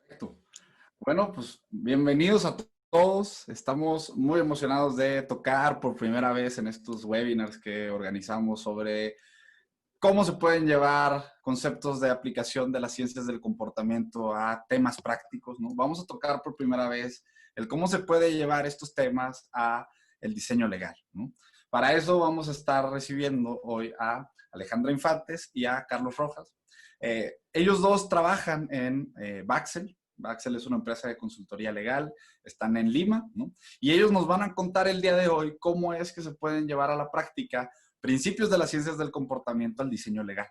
Perfecto. Bueno, pues bienvenidos a todos. Estamos muy emocionados de tocar por primera vez en estos webinars que organizamos sobre cómo se pueden llevar conceptos de aplicación de las ciencias del comportamiento a temas prácticos, ¿no? Vamos a tocar por primera vez el cómo se puede llevar estos temas a el diseño legal, ¿no? Para eso vamos a estar recibiendo hoy a Alejandra Infantes y a Carlos Rojas. Ellos dos trabajan en Baxel. Baxel es una empresa de consultoría legal, están en Lima, ¿no? Y ellos nos van a contar el día de hoy cómo es que se pueden llevar a la práctica principios de las ciencias del comportamiento al diseño legal.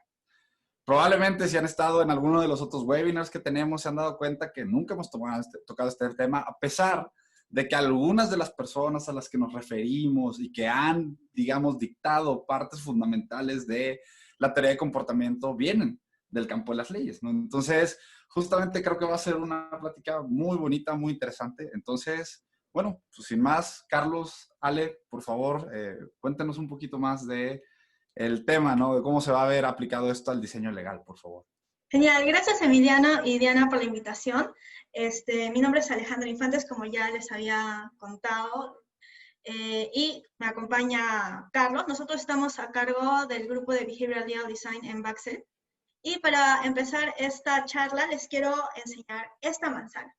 Probablemente si han estado en alguno de los otros webinars que tenemos, se han dado cuenta que nunca hemos tocado este tema, a pesar de que algunas de las personas a las que nos referimos y que han, digamos, dictado partes fundamentales de la teoría de comportamiento vienen del campo de las leyes, ¿no? Entonces, justamente creo que va a ser una plática muy bonita, muy interesante. Entonces, bueno, pues sin más, Carlos, Ale, por favor, cuéntenos un poquito más de el tema, ¿no? De cómo se va a ver aplicado esto al diseño legal, por favor. Genial, gracias Emiliano y Diana por la invitación. Mi nombre es Alejandra Infantes, como ya les había contado, y me acompaña Carlos. Nosotros estamos a cargo del grupo de Behavioral Legal Design en Baxel. Y para empezar esta charla les quiero enseñar esta manzana.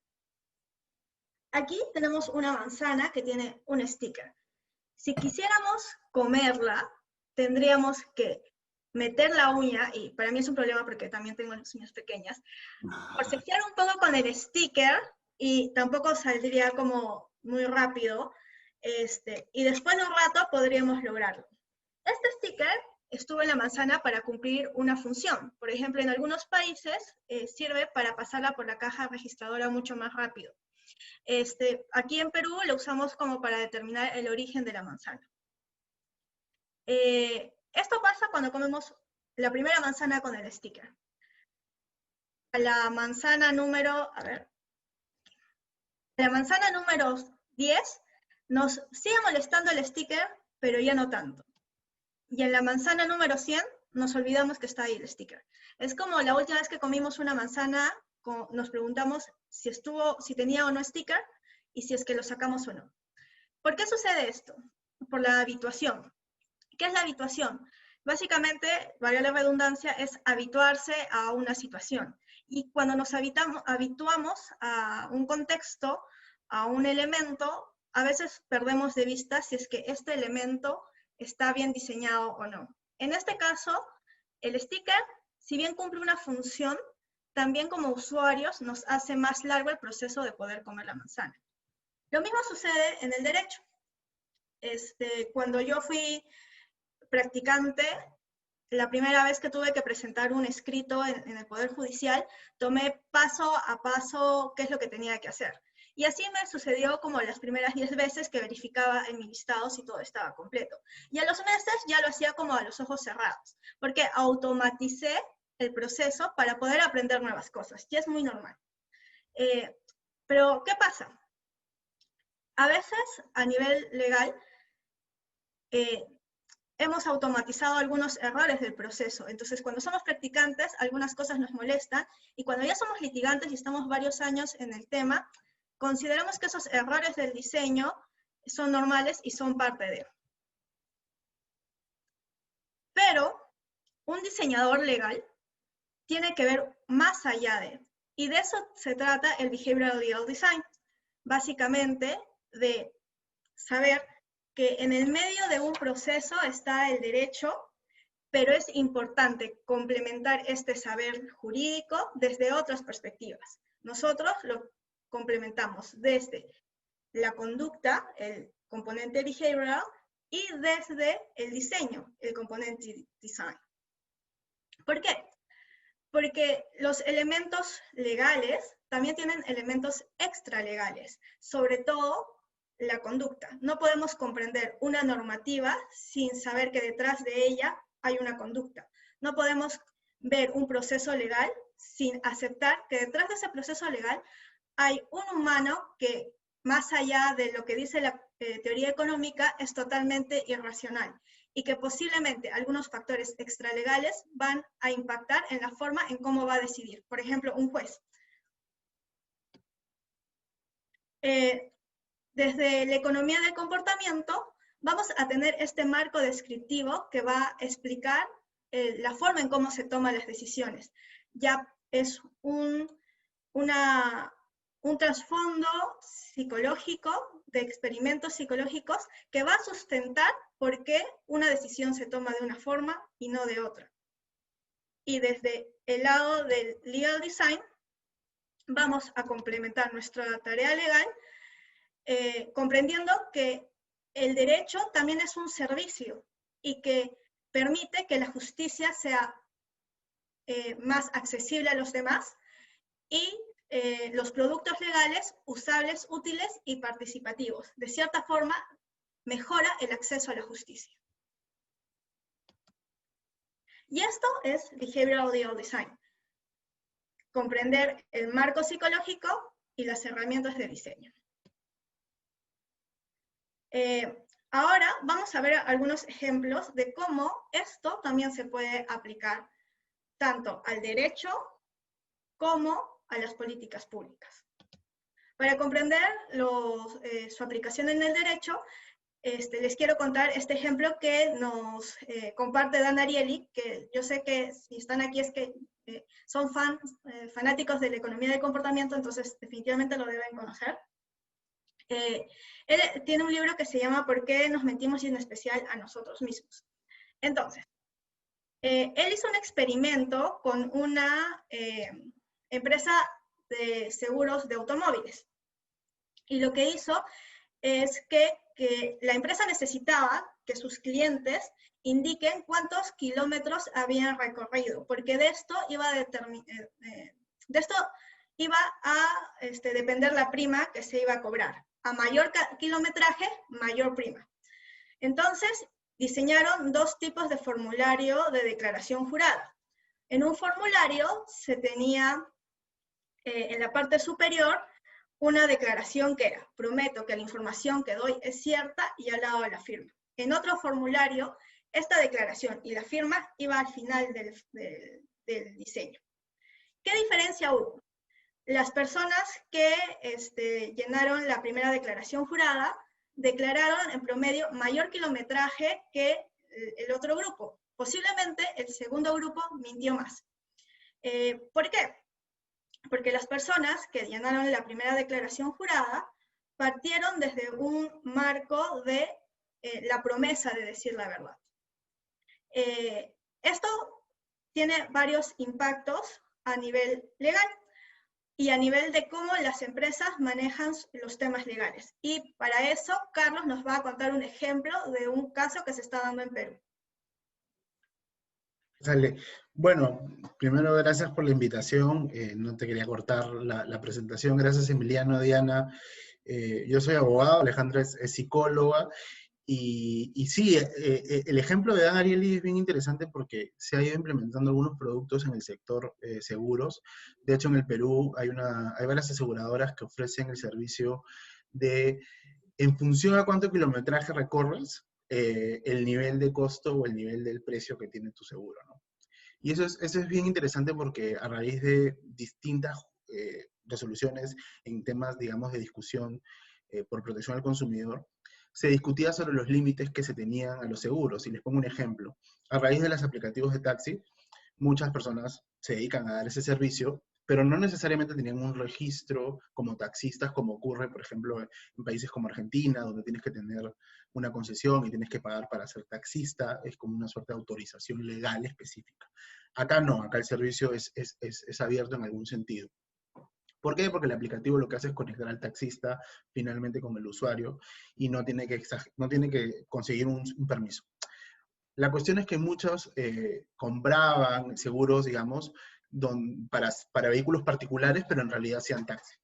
Aquí tenemos una manzana que tiene un sticker. Si quisiéramos comerla, tendríamos que meter la uña, y para mí es un problema porque también tengo las uñas pequeñas, forcejear un poco con el sticker y tampoco saldría como muy rápido, y después de un rato podríamos lograrlo. Este sticker estuvo en la manzana para cumplir una función. Por ejemplo, en algunos países sirve para pasarla por la caja registradora mucho más rápido. Aquí en Perú lo usamos como para determinar el origen de la manzana. Esto pasa cuando comemos la primera manzana con el sticker. A la manzana número, la manzana número 10 nos sigue molestando el sticker, pero ya no tanto. Y en la manzana número 100 nos olvidamos que está ahí el sticker. Es como la última vez que comimos una manzana, nos preguntamos si tenía o no sticker y si es que lo sacamos o no. ¿Por qué sucede esto? Por la habituación. ¿Qué es la habituación? Básicamente, valga la redundancia, es habituarse a una situación. Y cuando nos habituamos a un contexto, a un elemento, a veces perdemos de vista si es que este elemento está bien diseñado o no. En este caso, el sticker, si bien cumple una función, también como usuarios nos hace más largo el proceso de poder comer la manzana. Lo mismo sucede en el derecho. Cuando yo fui practicante, la primera vez que tuve que presentar un escrito en el Poder Judicial, tomé paso a paso qué es lo que tenía que hacer. Y así me sucedió como las primeras 10 veces que verificaba en mi listado si todo estaba completo. Y a los meses ya lo hacía como a los ojos cerrados, porque automaticé el proceso para poder aprender nuevas cosas, y es muy normal. Pero, ¿qué pasa? A veces, a nivel legal, hemos automatizado algunos errores del proceso. Entonces, cuando somos practicantes, algunas cosas nos molestan, y cuando ya somos litigantes y estamos varios años en el tema, consideramos que esos errores del diseño son normales y son parte de. Pero un diseñador legal tiene que ver más allá de, y de eso se trata el Behavioral Legal Design. Básicamente, de saber que en el medio de un proceso está el derecho, pero es importante complementar este saber jurídico desde otras perspectivas. Nosotros lo complementamos desde la conducta, el componente behavioral, y desde el diseño, el componente design. ¿Por qué? Porque los elementos legales también tienen elementos extralegales, sobre todo la conducta. No podemos comprender una normativa sin saber que detrás de ella hay una conducta. No podemos ver un proceso legal sin aceptar que detrás de ese proceso legal hay un humano que, más allá de lo que dice la teoría económica, es totalmente irracional, y que posiblemente algunos factores extralegales van a impactar en la forma en cómo va a decidir. Por ejemplo, un juez. Desde la economía del comportamiento, vamos a tener este marco descriptivo que va a explicar la forma en cómo se toman las decisiones. Ya es un trasfondo psicológico, de experimentos psicológicos, que va a sustentar por qué una decisión se toma de una forma y no de otra. Y desde el lado del legal design, vamos a complementar nuestra tarea legal comprendiendo que el derecho también es un servicio y que permite que la justicia sea más accesible a los demás y los productos legales usables, útiles y participativos. De cierta forma, mejora el acceso a la justicia. Y esto es Behavioral Legal Design. Comprender el marco psicológico y las herramientas de diseño. Ahora vamos a ver algunos ejemplos de cómo esto también se puede aplicar tanto al derecho como a las políticas públicas. Para comprender su aplicación en el derecho, les quiero contar este ejemplo que nos comparte Dan Ariely, que yo sé que si están aquí es que son fanáticos de la economía del comportamiento, entonces definitivamente lo deben conocer. Él tiene un libro que se llama ¿Por qué nos mentimos y en especial a nosotros mismos? Entonces, él hizo un experimento con una empresa de seguros de automóviles. Y lo que hizo es que la empresa necesitaba que sus clientes indiquen cuántos kilómetros habían recorrido, porque de esto iba a depender la prima que se iba a cobrar. A mayor kilometraje, mayor prima. Entonces, diseñaron dos tipos de formulario de declaración jurada. En un formulario se tenía en la parte superior una declaración que era: prometo que la información que doy es cierta, y al lado de la firma. En otro formulario, esta declaración y la firma iba al final del diseño. ¿Qué diferencia hubo? Las personas que llenaron la primera declaración jurada declararon en promedio mayor kilometraje que el otro grupo. Posiblemente el segundo grupo mintió más. ¿Por qué? Porque las personas que llenaron la primera declaración jurada partieron desde un marco de la promesa de decir la verdad. Esto tiene varios impactos a nivel legal y a nivel de cómo las empresas manejan los temas legales. Y para eso, Carlos nos va a contar un ejemplo de un caso que se está dando en Perú. Sale. Bueno, primero gracias por la invitación. No te quería cortar la presentación. Gracias, Emiliano, Diana. Yo soy abogado, Alejandra es psicóloga. Y sí, el ejemplo de Dan Ariely es bien interesante porque se ha ido implementando algunos productos en el sector seguros. De hecho, en el Perú hay varias aseguradoras que ofrecen el servicio de, en función a cuánto kilometraje recorres, el nivel de costo o el nivel del precio que tiene tu seguro, ¿no? Y eso es bien interesante porque a raíz de distintas resoluciones en temas, digamos, de discusión por protección al consumidor, se discutía sobre los límites que se tenían a los seguros. Y les pongo un ejemplo. A raíz de los aplicativos de taxi, muchas personas se dedican a dar ese servicio, pero no necesariamente tenían un registro como taxistas, como ocurre, por ejemplo, en países como Argentina, donde tienes que tener una concesión y tienes que pagar para ser taxista. Es como una suerte de autorización legal específica. Acá no, acá el servicio es abierto en algún sentido. ¿Por qué? Porque el aplicativo lo que hace es conectar al taxista finalmente con el usuario y no tiene que conseguir un permiso. La cuestión es que muchos compraban seguros, digamos, para vehículos particulares, pero en realidad hacían taxi.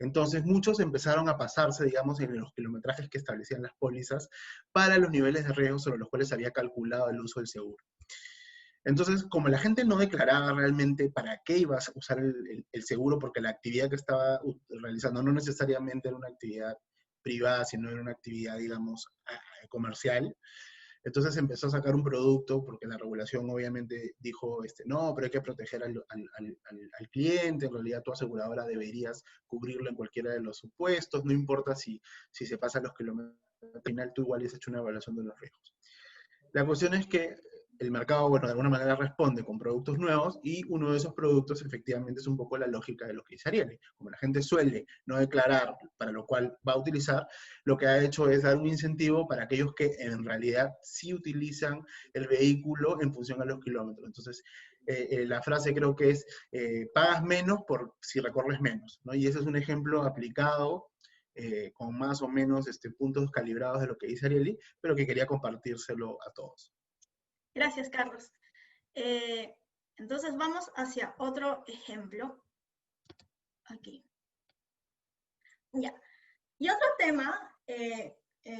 Entonces muchos empezaron a pasarse, digamos, en los kilometrajes que establecían las pólizas para los niveles de riesgo sobre los cuales se había calculado el uso del seguro. Entonces, como la gente no declaraba realmente para qué iba a usar el seguro, porque la actividad que estaba realizando no necesariamente era una actividad privada, sino era una actividad, digamos, comercial, Entonces empezó a sacar un producto, porque la regulación obviamente dijo, no, pero hay que proteger al cliente, en realidad tu aseguradora deberías cubrirlo en cualquiera de los supuestos, no importa si se pasan los kilómetros, al final tú igual has hecho una evaluación de los riesgos. La cuestión es que el mercado, bueno, de alguna manera responde con productos nuevos y uno de esos productos efectivamente es un poco la lógica de lo que dice Ariely. Como la gente suele no declarar para lo cual va a utilizar, lo que ha hecho es dar un incentivo para aquellos que en realidad sí utilizan el vehículo en función a los kilómetros. Entonces, la frase creo que es, pagas menos por si recorres menos, ¿no? Y ese es un ejemplo aplicado con más o menos puntos calibrados de lo que dice Ariely, pero que quería compartírselo a todos. Gracias, Carlos. Entonces vamos hacia otro ejemplo. Aquí. Ya. Y otro tema en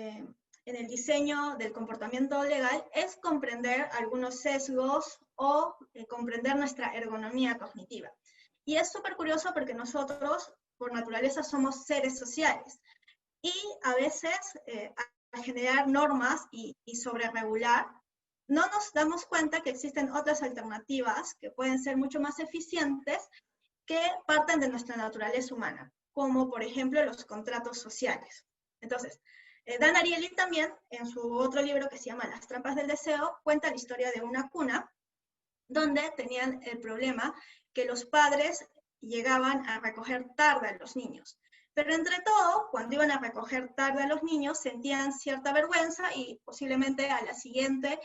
el diseño del comportamiento legal es comprender algunos sesgos o comprender nuestra ergonomía cognitiva. Y es súper curioso porque nosotros, por naturaleza, somos seres sociales. Y a veces, al generar normas y sobreregular, no nos damos cuenta que existen otras alternativas que pueden ser mucho más eficientes que parten de nuestra naturaleza humana, como por ejemplo los contratos sociales. Entonces, Dan Ariely también, en su otro libro que se llama Las trampas del deseo, cuenta la historia de una cuna donde tenían el problema que los padres llegaban a recoger tarde a los niños. Pero entre todo, cuando iban a recoger tarde a los niños, sentían cierta vergüenza y posiblemente a la siguiente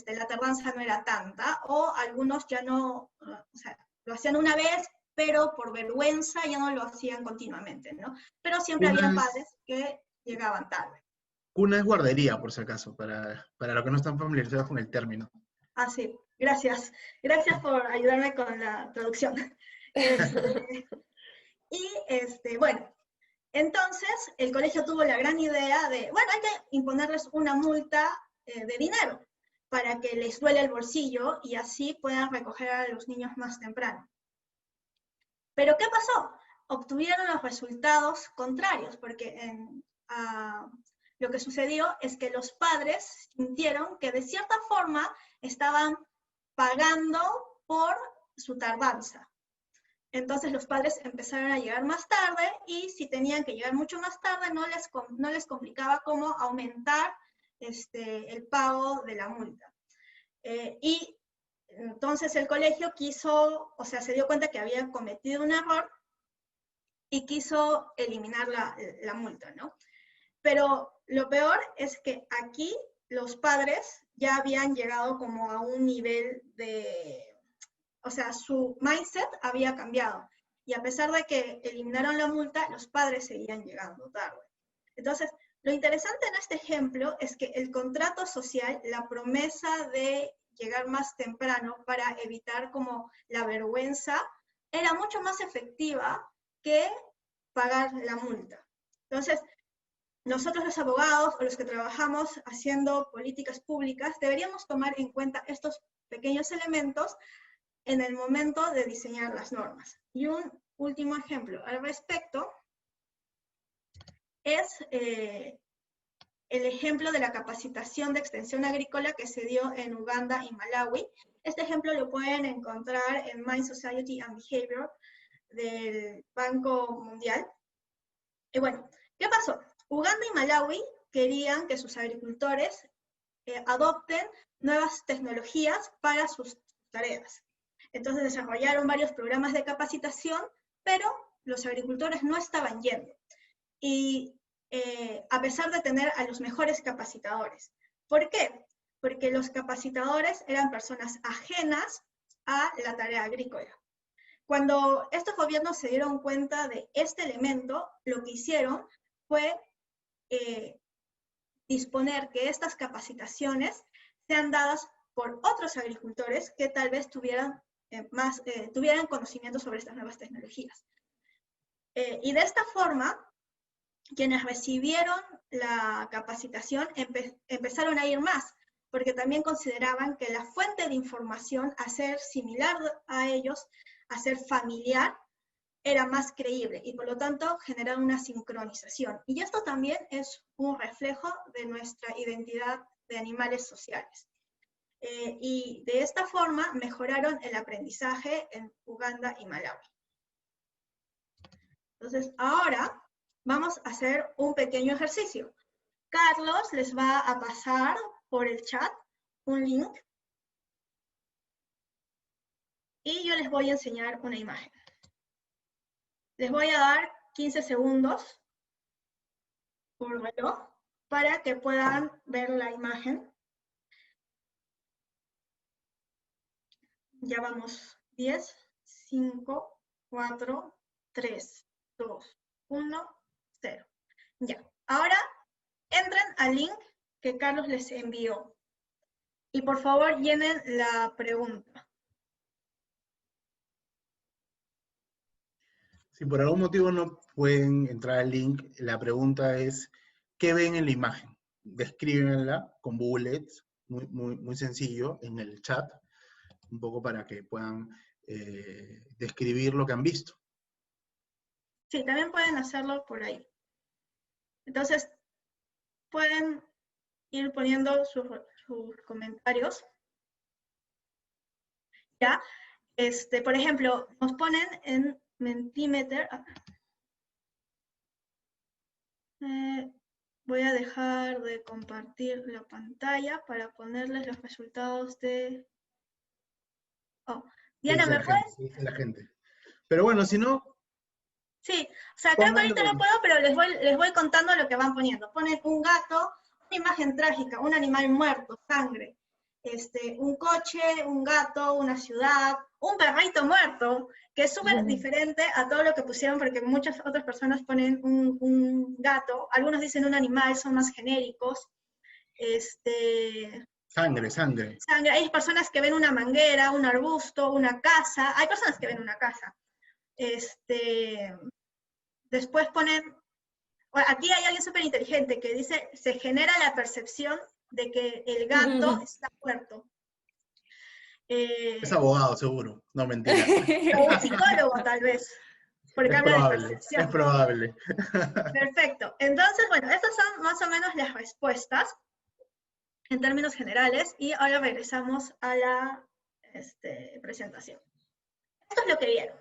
la tardanza no era tanta, o algunos ya no, o sea, lo hacían una vez, pero por vergüenza ya no lo hacían continuamente, ¿no? Pero siempre había padres que llegaban tarde. Cuna es guardería, por si acaso, para los que no están familiarizados con el término. Ah, sí, gracias. Gracias por ayudarme con la traducción. Bueno, entonces el colegio tuvo la gran idea de, bueno, hay que imponerles una multa de dinero para que les duele el bolsillo y así puedan recoger a los niños más temprano. Pero ¿qué pasó? Obtuvieron los resultados contrarios, porque lo que sucedió es que los padres sintieron que de cierta forma estaban pagando por su tardanza. Entonces los padres empezaron a llegar más tarde y si tenían que llegar mucho más tarde no les complicaba cómo aumentar el pago de la multa. Y entonces el colegio quiso, o sea, se dio cuenta que había cometido un error y quiso eliminar la multa, ¿no? Pero lo peor es que aquí los padres ya habían llegado como a un nivel de, o sea, su mindset había cambiado. Y a pesar de que eliminaron la multa, los padres seguían llegando tarde. Entonces, lo interesante en este ejemplo es que el contrato social, la promesa de llegar más temprano para evitar como la vergüenza, era mucho más efectiva que pagar la multa. Entonces, nosotros los abogados o los que trabajamos haciendo políticas públicas deberíamos tomar en cuenta estos pequeños elementos en el momento de diseñar las normas. Y un último ejemplo al respecto es el ejemplo de la capacitación de extensión agrícola que se dio en Uganda y Malawi. Este ejemplo lo pueden encontrar en Mind, Society and Behavior del Banco Mundial. Y bueno, ¿qué pasó? Uganda y Malawi querían que sus agricultores adopten nuevas tecnologías para sus tareas. Entonces desarrollaron varios programas de capacitación, pero los agricultores no estaban yendo. Y a pesar de tener a los mejores capacitadores. ¿Por qué? Porque los capacitadores eran personas ajenas a la tarea agrícola. Cuando estos gobiernos se dieron cuenta de este elemento, lo que hicieron fue disponer que estas capacitaciones sean dadas por otros agricultores que tal vez tuvieran conocimiento sobre estas nuevas tecnologías. Y de esta forma, quienes recibieron la capacitación empezaron a ir más, porque también consideraban que la fuente de información, a ser similar a ellos, a ser familiar, era más creíble y por lo tanto generaron una sincronización. Y esto también es un reflejo de nuestra identidad de animales sociales. Y de esta forma mejoraron el aprendizaje en Uganda y Malawi. Entonces, ahora vamos a hacer un pequeño ejercicio. Carlos les va a pasar por el chat un link y yo les voy a enseñar una imagen. Les voy a dar 15 segundos por reloj para que puedan ver la imagen. Ya vamos, 10, 5, 4, 3, 2, 1, 0. Ya, ahora entren al link que Carlos les envió. Y por favor llenen la pregunta. Si por algún motivo no pueden entrar al link, la pregunta es, ¿qué ven en la imagen? Descríbenla con bullets, muy sencillo, en el chat, un poco para que puedan describir lo que han visto. Sí, también pueden hacerlo por ahí. Entonces, pueden ir poniendo sus comentarios. Ya, por ejemplo, nos ponen en Mentimeter. Voy a dejar de compartir la pantalla para ponerles los resultados de... Oh, Diana, ¿me puedes? Dice la gente. Pero bueno, si no... Sí, o sea, creo que ahorita no puedo, pero les voy contando lo que van poniendo. Ponen un gato, una imagen trágica, un animal muerto, sangre, un coche, un gato, una ciudad, un perrito muerto, que es súper diferente a todo lo que pusieron, porque muchas otras personas ponen un gato, algunos dicen un animal, son más genéricos. Sangre. Hay personas que ven una manguera, un arbusto, una casa, hay personas que ven una casa. Después ponen, aquí hay alguien súper inteligente que dice, se genera la percepción de que el gato está muerto. Es abogado, seguro. No, mentira. O psicólogo, tal vez. Porque habla de percepción. Es probable. Perfecto. Entonces, bueno, estas son más o menos las respuestas en términos generales. Y ahora regresamos a la presentación. Esto es lo que vieron.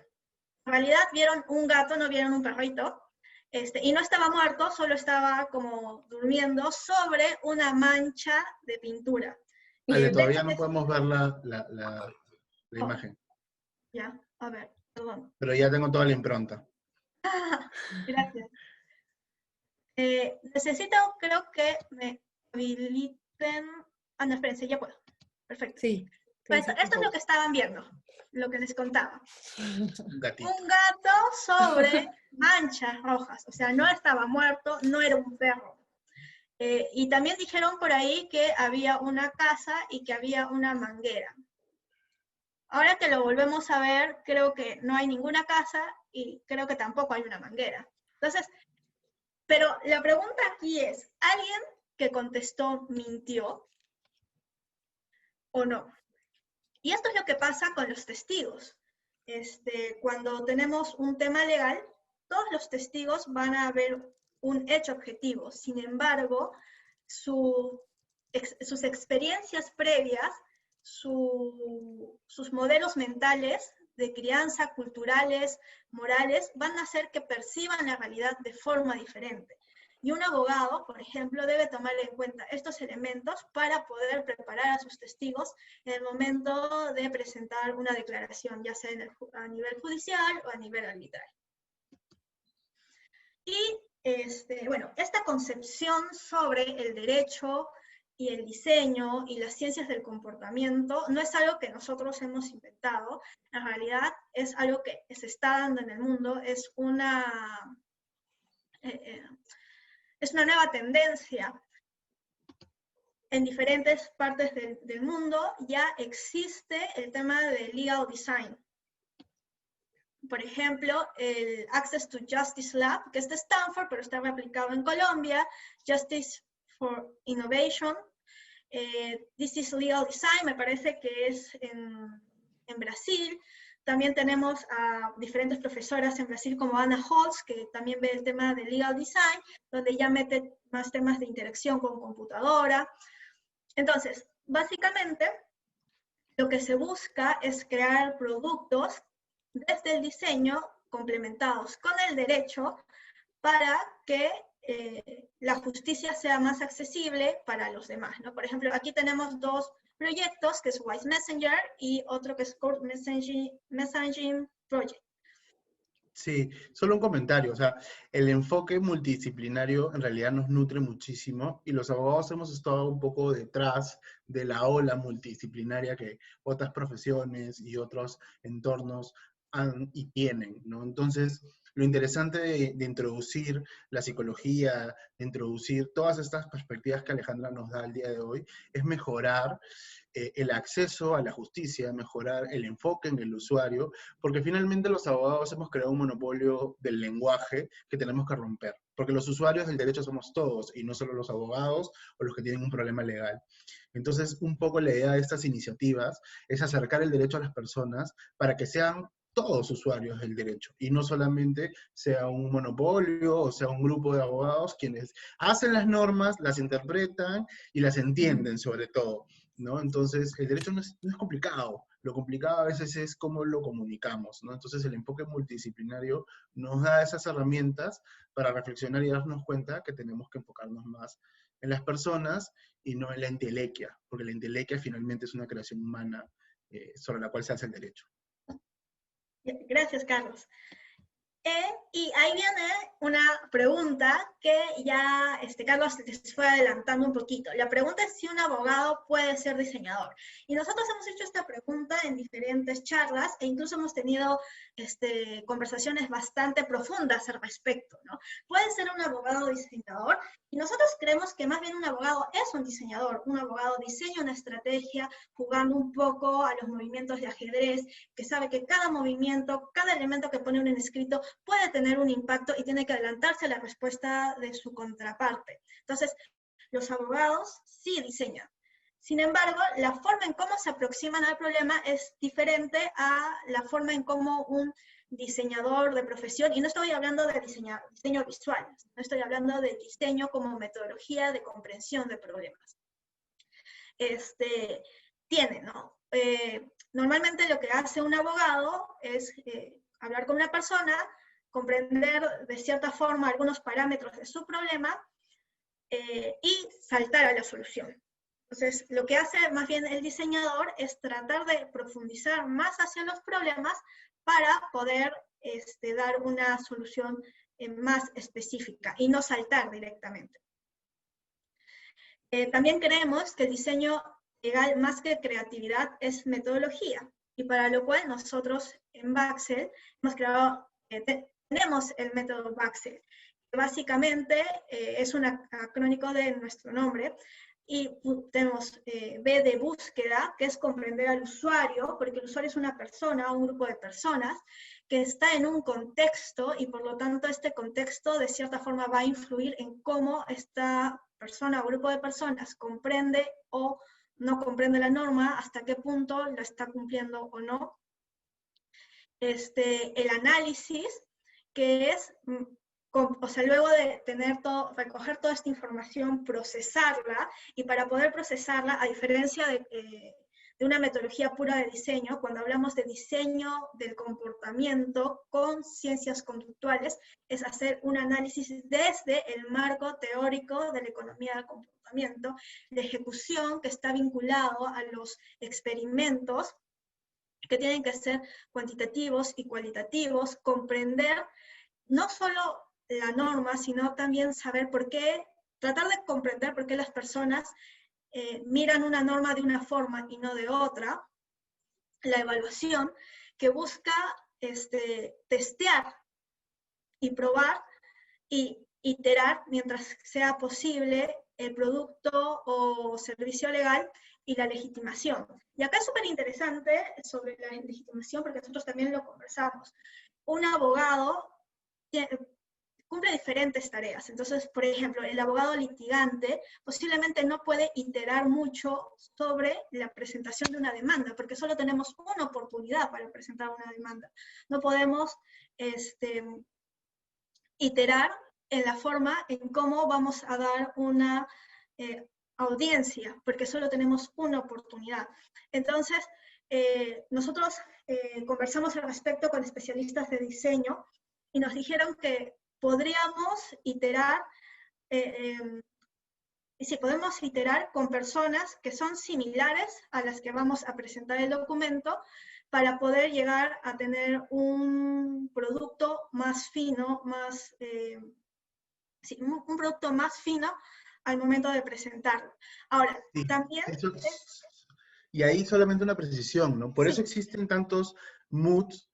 En realidad vieron un gato, no vieron un perrito. Y no estaba muerto, solo estaba como durmiendo sobre una mancha de pintura. Vale, todavía no podemos ver la imagen. Ya, a ver, perdón. Pero ya tengo toda la impronta. Gracias. Necesito, creo que me habiliten... Ah, no, espérense, ya puedo. Perfecto. Sí. Pues esto es lo que estaban viendo, lo que les contaba. Un gatito. Un gato sobre manchas rojas, o sea, no estaba muerto, no era un perro. Y también dijeron por ahí que había una casa y que había una manguera. Ahora que lo volvemos a ver, creo que no hay ninguna casa y creo que tampoco hay una manguera. Entonces, pero la pregunta aquí es, ¿alguien que contestó mintió o no? Y esto es lo que pasa con los testigos. Cuando tenemos un tema legal, todos los testigos van a ver un hecho objetivo. Sin embargo, sus experiencias previas, sus modelos mentales de crianza, culturales, morales, van a hacer que perciban la realidad de forma diferente. Y un abogado, por ejemplo, debe tomar en cuenta estos elementos para poder preparar a sus testigos en el momento de presentar una declaración, ya sea a nivel judicial o a nivel arbitral. Y bueno, esta concepción sobre el derecho y el diseño y las ciencias del comportamiento no es algo que nosotros hemos inventado, en realidad es algo que se está dando en el mundo, es una nueva tendencia. En diferentes partes del mundo ya existe el tema de legal design. Por ejemplo, el Access to Justice Lab, que es de Stanford, pero está replicado en Colombia, Justice for Innovation, This is Legal Design, me parece que es en Brasil. También tenemos a diferentes profesoras en Brasil como Anna Holz, que también ve el tema de Legal Design, donde ya mete más temas de interacción con computadora. Entonces, básicamente, lo que se busca es crear productos desde el diseño complementados con el derecho para que la justicia sea más accesible para los demás, ¿no? Por ejemplo, aquí tenemos dos proyectos, que es Wise Messenger y otro que es Court Messaging Project. Sí, solo un comentario, o sea, el enfoque multidisciplinario en realidad nos nutre muchísimo y los abogados hemos estado un poco detrás de la ola multidisciplinaria que otras profesiones y otros entornos han y tienen, ¿no? Entonces, lo interesante de introducir la psicología, de introducir todas estas perspectivas que Alejandra nos da el día de hoy, es mejorar el acceso a la justicia, mejorar el enfoque en el usuario, porque finalmente los abogados hemos creado un monopolio del lenguaje que tenemos que romper, porque los usuarios del derecho somos todos, y no solo los abogados o los que tienen un problema legal. Entonces, un poco la idea de estas iniciativas es acercar el derecho a las personas para que sean todos usuarios del derecho, y no solamente sea un monopolio o sea un grupo de abogados quienes hacen las normas, las interpretan y las entienden sobre todo, ¿no? Entonces, el derecho no es complicado, lo complicado a veces es cómo lo comunicamos, ¿no? Entonces, el enfoque multidisciplinario nos da esas herramientas para reflexionar y darnos cuenta que tenemos que enfocarnos más en las personas y no en la entelequia, porque la entelequia finalmente es una creación humana sobre la cual se hace el derecho. Gracias, Carlos. Y ahí viene una pregunta que ya Carlos les fue adelantando un poquito. La pregunta es si un abogado puede ser diseñador. Y nosotros hemos hecho esta pregunta en diferentes charlas e incluso hemos tenido conversaciones bastante profundas al respecto, ¿no? ¿Puede ser un abogado diseñador? Y nosotros creemos que más bien un abogado es un diseñador. Un abogado diseña una estrategia jugando un poco a los movimientos de ajedrez, que sabe que cada movimiento, cada elemento que pone un escrito puede tener un impacto y tiene que adelantarse a la respuesta de su contraparte. Entonces, los abogados sí diseñan. Sin embargo, la forma en cómo se aproximan al problema es diferente a la forma en cómo un diseñador de profesión, y no estoy hablando de diseño visual, no estoy hablando de diseño como metodología de comprensión de problemas. Tiene, ¿no? Normalmente lo que hace un abogado es hablar con una persona, comprender de cierta forma algunos parámetros de su problema y saltar a la solución. Entonces, lo que hace más bien el diseñador es tratar de profundizar más hacia los problemas para poder dar una solución más específica y no saltar directamente. También creemos que el diseño legal, más que creatividad, es metodología, y para lo cual nosotros en Baxel hemos creado, tenemos el método Baxel, que básicamente es un acrónimo de nuestro nombre, y tenemos B de búsqueda, que es comprender al usuario, porque el usuario es una persona, un grupo de personas, que está en un contexto, y por lo tanto este contexto de cierta forma va a influir en cómo esta persona o grupo de personas comprende o no comprende la norma, hasta qué punto la está cumpliendo o no. El análisis, que es, o sea, luego de tener todo, recoger toda esta información, procesarla, y para poder procesarla, a diferencia de una metodología pura de diseño, cuando hablamos de diseño del comportamiento con ciencias conductuales, es hacer un análisis desde el marco teórico de la economía del comportamiento, la ejecución que está vinculado a los experimentos, que tienen que ser cuantitativos y cualitativos, comprender no solo la norma, sino también saber por qué, tratar de comprender por qué las personas miran una norma de una forma y no de otra. La evaluación, que busca testear y probar y iterar mientras sea posible el producto o servicio legal, y la legitimación. Y acá es súper interesante sobre la legitimación, porque nosotros también lo conversamos. Un abogado cumple diferentes tareas. Entonces, por ejemplo, el abogado litigante posiblemente no puede iterar mucho sobre la presentación de una demanda, porque solo tenemos una oportunidad para presentar una demanda. No podemos iterar en la forma en cómo vamos a dar una audiencia, porque solo tenemos una oportunidad. Entonces, nosotros conversamos al respecto con especialistas de diseño y nos dijeron que podríamos iterar, sí, podemos iterar con personas que son similares a las que vamos a presentar el documento para poder llegar a tener un producto más fino, más, sí, un producto más fino al momento de presentarlo. Ahora, Sí, también... y ahí solamente una precisión, ¿no? Por Sí, eso existen tantos moods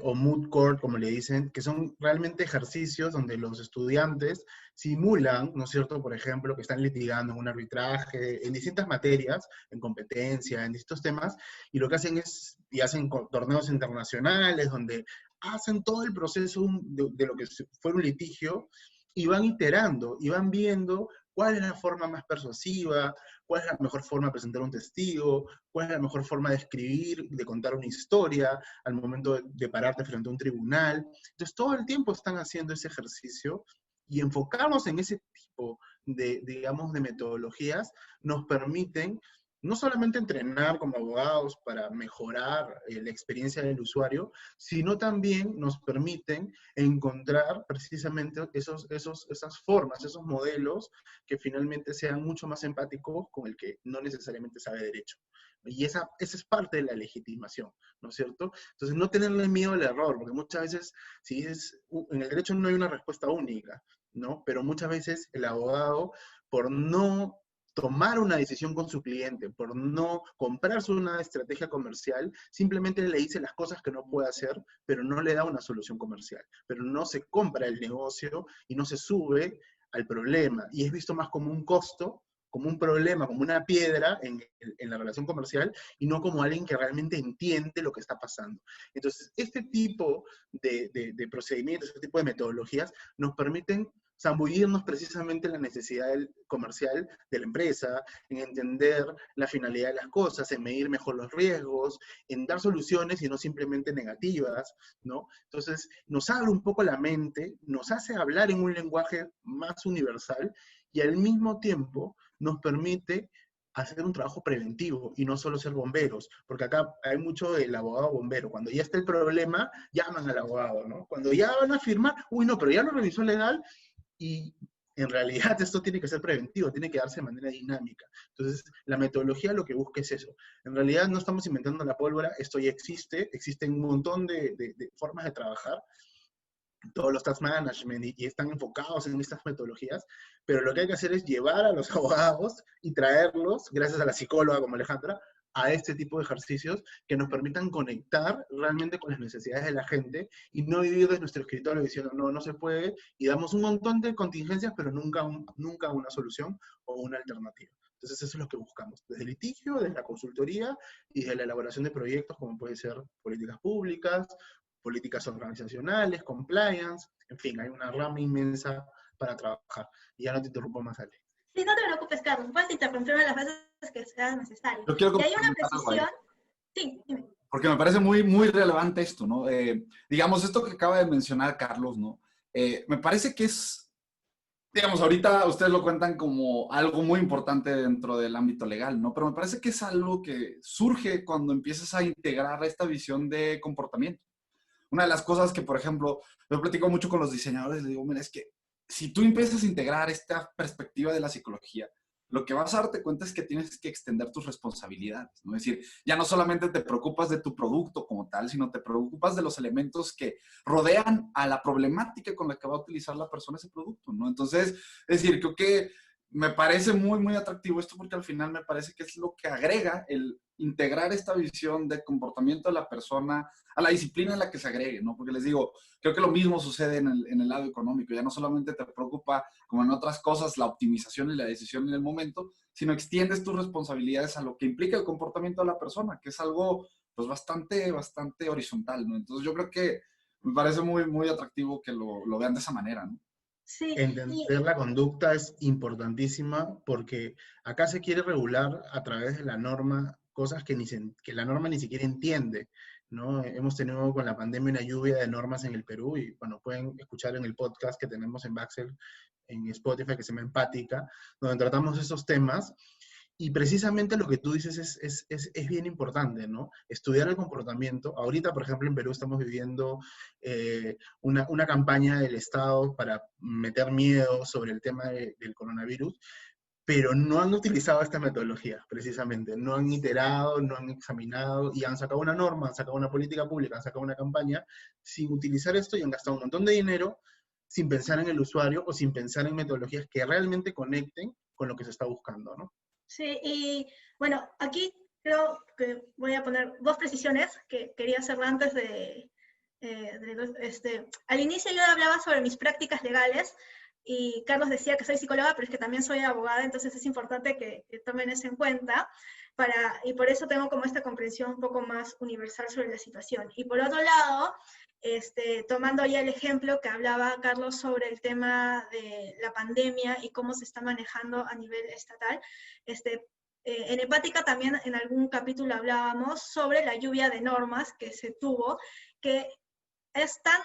o mood court, como le dicen, que son realmente ejercicios donde los estudiantes simulan, ¿no es cierto?, por ejemplo, que están litigando en un arbitraje, en distintas materias, en competencia, en distintos temas, y lo que hacen es, y hacen torneos internacionales, donde hacen todo el proceso de lo que fue un litigio, y van iterando, y van viendo cuál es la forma más persuasiva, cuál es la mejor forma de presentar un testigo, cuál es la mejor forma de escribir, de contar una historia, al momento de pararte frente a un tribunal. Entonces, todo el tiempo están haciendo ese ejercicio y enfocarnos en ese tipo de, digamos, de metodologías nos permiten no solamente entrenar como abogados para mejorar la experiencia del usuario, sino también nos permiten encontrar precisamente esas formas, esos modelos que finalmente sean mucho más empáticos con el que no necesariamente sabe derecho. Y esa es parte de la legitimación, ¿no es cierto? Entonces, no tenerle miedo al error, porque muchas veces, si dices, en el derecho no hay una respuesta única, ¿no? Pero muchas veces el abogado, por no tomar una decisión con su cliente, por no comprarse una estrategia comercial, simplemente le dice las cosas que no puede hacer, pero no le da una solución comercial, pero no se compra el negocio y no se sube al problema, y es visto más como un costo, como un problema, como una piedra en la relación comercial, y no como alguien que realmente entiende lo que está pasando. Entonces, este tipo de procedimientos, este tipo de metodologías, nos permiten zambullirnos precisamente en la necesidad comercial de la empresa, en entender la finalidad de las cosas, en medir mejor los riesgos, en dar soluciones y no simplemente negativas, ¿no? Entonces, nos abre un poco la mente, nos hace hablar en un lenguaje más universal y al mismo tiempo nos permite hacer un trabajo preventivo y no solo ser bomberos, porque acá hay mucho del abogado bombero. Cuando ya está el problema, llaman al abogado, ¿no? Cuando ya van a firmar, uy, no, pero ya lo revisó legal, y en realidad esto tiene que ser preventivo, tiene que darse de manera dinámica. Entonces, la metodología lo que busca es eso. En realidad no estamos inventando la pólvora, esto ya existe, existen un montón de formas de trabajar, todos los task management y están enfocados en estas metodologías, pero lo que hay que hacer es llevar a los abogados y traerlos, gracias a la psicóloga como Alejandra, a este tipo de ejercicios que nos permitan conectar realmente con las necesidades de la gente y no vivir desde nuestro escritorio diciendo no, no se puede, y damos un montón de contingencias, pero nunca, nunca una solución o una alternativa. Entonces eso es lo que buscamos, desde el litigio, desde la consultoría y desde la elaboración de proyectos como puede ser políticas públicas, políticas organizacionales, compliance, en fin, hay una rama inmensa para trabajar. Y ya no te interrumpo más, Ale. Sí, no te preocupes, Carlos, puedes interrumpirme las veces que sea necesario. Yo quiero Y hay una complementar algo ahí, precisión, sí, dime. porque me parece muy, muy relevante esto, ¿no? Digamos, esto que acaba de mencionar Carlos, ¿no? Me parece que es, digamos, ahorita ustedes lo cuentan como algo muy importante dentro del ámbito legal, ¿no? Pero me parece que es algo que surge cuando empiezas a integrar esta visión de comportamiento. Una de las cosas que, por ejemplo, yo platico mucho con los diseñadores, les digo, mira, es que si tú empiezas a integrar esta perspectiva de la psicología, lo que vas a darte cuenta es que tienes que extender tus responsabilidades, ¿no? Es decir, ya no solamente te preocupas de tu producto como tal, sino te preocupas de los elementos que rodean a la problemática con la que va a utilizar la persona ese producto, ¿no? Entonces, es decir, creo que me parece muy, muy atractivo esto porque al final me parece que es lo que agrega el integrar esta visión de comportamiento de la persona a la disciplina en la que se agregue, ¿no? Porque les digo, creo que lo mismo sucede en el lado económico. Ya no solamente te preocupa, como en otras cosas, la optimización y la decisión en el momento, sino extiendes tus responsabilidades a lo que implica el comportamiento de la persona, que es algo, pues, bastante, bastante horizontal, ¿no? Entonces yo creo que me parece muy, muy atractivo que lo vean de esa manera, ¿no? Sí, y Entender la conducta es importantísima porque acá se quiere regular a través de la norma cosas que la norma ni siquiera entiende, ¿no? Hemos tenido con la pandemia una lluvia de normas en el Perú y, bueno, pueden escuchar en el podcast que tenemos en Baxel en Spotify que se llama Empática, donde tratamos esos temas. Y precisamente lo que tú dices es bien importante, ¿no? Estudiar el comportamiento. Ahorita, por ejemplo, en Perú estamos viviendo una campaña del Estado para meter miedo sobre el tema del coronavirus, pero no han utilizado esta metodología, precisamente. No han iterado, no han examinado, y han sacado una norma, han sacado una política pública, han sacado una campaña, sin utilizar esto, y han gastado un montón de dinero sin pensar en el usuario o sin pensar en metodologías que realmente conecten con lo que se está buscando, ¿no? Sí, y bueno, aquí creo que voy a poner dos precisiones que quería hacer antes al inicio yo hablaba sobre mis prácticas legales y Carlos decía que soy psicóloga, pero es que también soy abogada, entonces es importante que tomen eso en cuenta y por eso tengo como esta comprensión un poco más universal sobre la situación. Y por otro lado, tomando ya el ejemplo que hablaba Carlos sobre el tema de la pandemia y cómo se está manejando a nivel estatal, en Empática también en algún capítulo hablábamos sobre la lluvia de normas que se tuvo, que es tan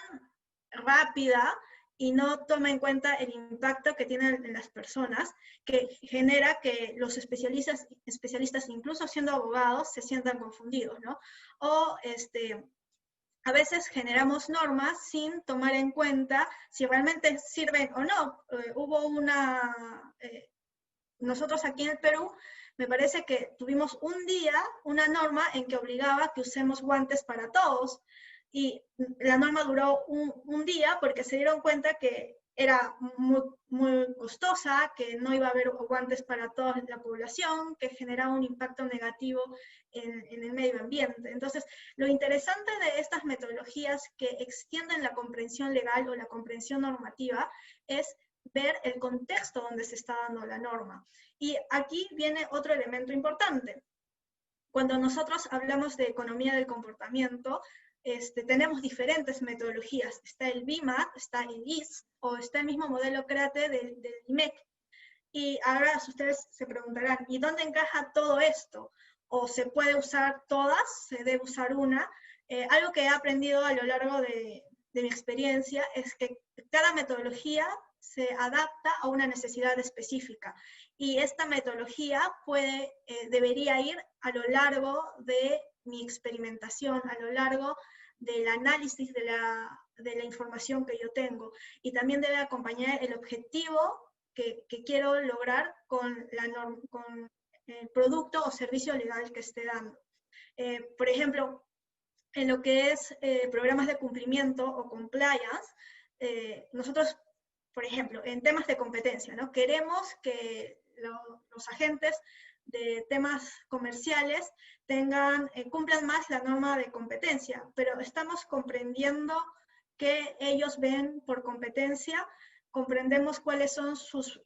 rápida y no toma en cuenta el impacto que tiene en las personas, que genera que los especialistas incluso siendo abogados, se sientan confundidos, ¿no? O a veces generamos normas sin tomar en cuenta si realmente sirven o no. Nosotros aquí en el Perú, me parece que tuvimos un día una norma en que obligaba que usemos guantes para todos, y la norma duró un día porque se dieron cuenta que era muy, muy costosa, que no iba a haber guantes para toda la población, que generaba un impacto negativo en el medio ambiente. Entonces, lo interesante de estas metodologías que extienden la comprensión legal o la comprensión normativa es ver el contexto donde se está dando la norma. Y aquí viene otro elemento importante. Cuando nosotros hablamos de economía del comportamiento, tenemos diferentes metodologías. Está el BIMAP, está el IS, o está el mismo modelo CRATE del IMEC. Y ahora ustedes se preguntarán, ¿y dónde encaja todo esto? ¿O se puede usar todas? ¿Se debe usar una? Algo que he aprendido a lo largo de mi experiencia es que cada metodología se adapta a una necesidad específica. Y esta metodología debería ir a lo largo de mi experimentación, a lo largo del análisis de la información que yo tengo. Y también debe acompañar el objetivo que quiero lograr con el producto o servicio legal que esté dando. Por ejemplo, en lo que es programas de cumplimiento o compliance, nosotros, por ejemplo, en temas de competencia, ¿no? Queremos que los agentes de temas comerciales cumplan más la norma de competencia, pero estamos comprendiendo qué ellos ven por competencia, comprendemos cuáles son sus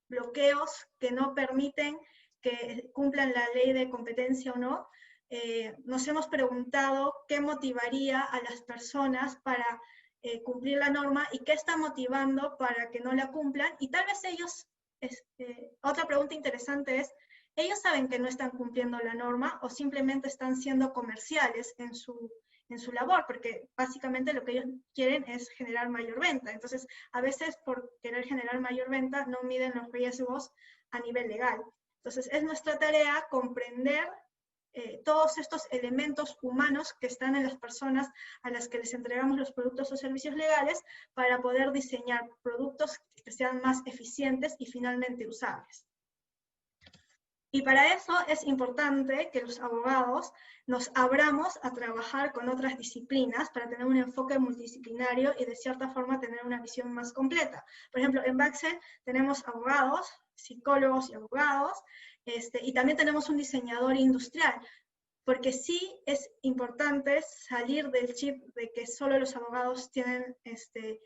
bloqueos que no permiten que cumplan la ley de competencia o no. Nos hemos preguntado qué motivaría a las personas para cumplir la norma y qué está motivando para que no la cumplan, y tal vez ellos, otra pregunta interesante es, ¿ellos saben que no están cumpliendo la norma o simplemente están siendo comerciales en su labor? Porque básicamente lo que ellos quieren es generar mayor venta. Entonces, a veces por querer generar mayor venta no miden los riesgos a nivel legal. Entonces, es nuestra tarea comprender todos estos elementos humanos que están en las personas a las que les entregamos los productos o servicios legales para poder diseñar productos que sean más eficientes y finalmente usables. Y para eso es importante que los abogados nos abramos a trabajar con otras disciplinas para tener un enfoque multidisciplinario y de cierta forma tener una visión más completa. Por ejemplo, en Baxel tenemos abogados, psicólogos y abogados, y también tenemos un diseñador industrial, porque sí es importante salir del chip de que solo los abogados tienen el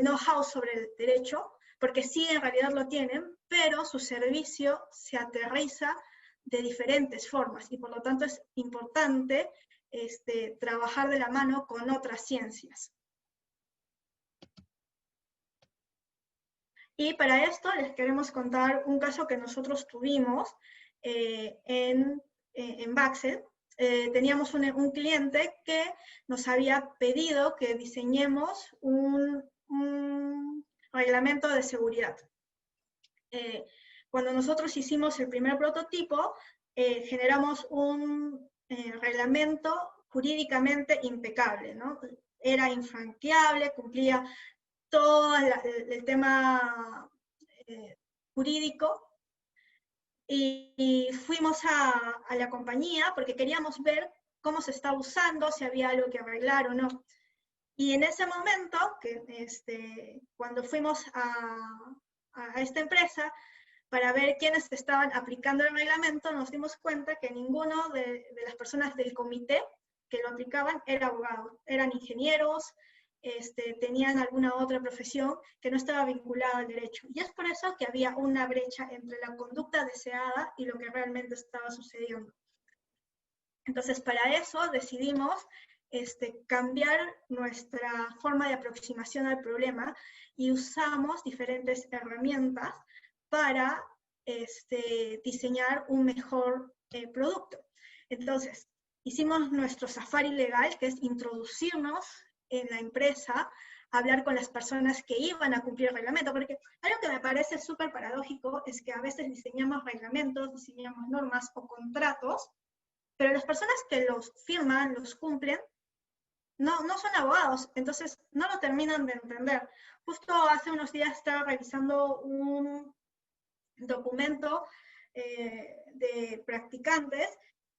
know-how sobre el derecho, porque sí en realidad lo tienen, pero su servicio se aterriza de diferentes formas, y por lo tanto es importante trabajar de la mano con otras ciencias. Y para esto les queremos contar un caso que nosotros tuvimos en Baxel. Teníamos un cliente que nos había pedido que diseñemos un un reglamento de seguridad. Cuando nosotros hicimos el primer prototipo, generamos un reglamento jurídicamente impecable, ¿no? Era infranqueable, cumplía todo el tema jurídico, y fuimos a la compañía porque queríamos ver cómo se está usando, si había algo que arreglar o no. Y en ese momento, cuando fuimos a esta empresa para ver quiénes estaban aplicando el reglamento, nos dimos cuenta que ninguno de las personas del comité que lo aplicaban era abogado, eran ingenieros, tenían alguna otra profesión que no estaba vinculada al derecho. Y es por eso que había una brecha entre la conducta deseada y lo que realmente estaba sucediendo. Entonces, para eso decidimos cambiar nuestra forma de aproximación al problema y usamos diferentes herramientas para diseñar un mejor producto. Entonces, hicimos nuestro safari legal, que es introducirnos en la empresa, hablar con las personas que iban a cumplir el reglamento, porque algo que me parece súper paradójico es que a veces diseñamos reglamentos, diseñamos normas o contratos, pero las personas que los firman, los cumplen, no son abogados, entonces no lo terminan de entender. Justo hace unos días estaba revisando un documento de practicantes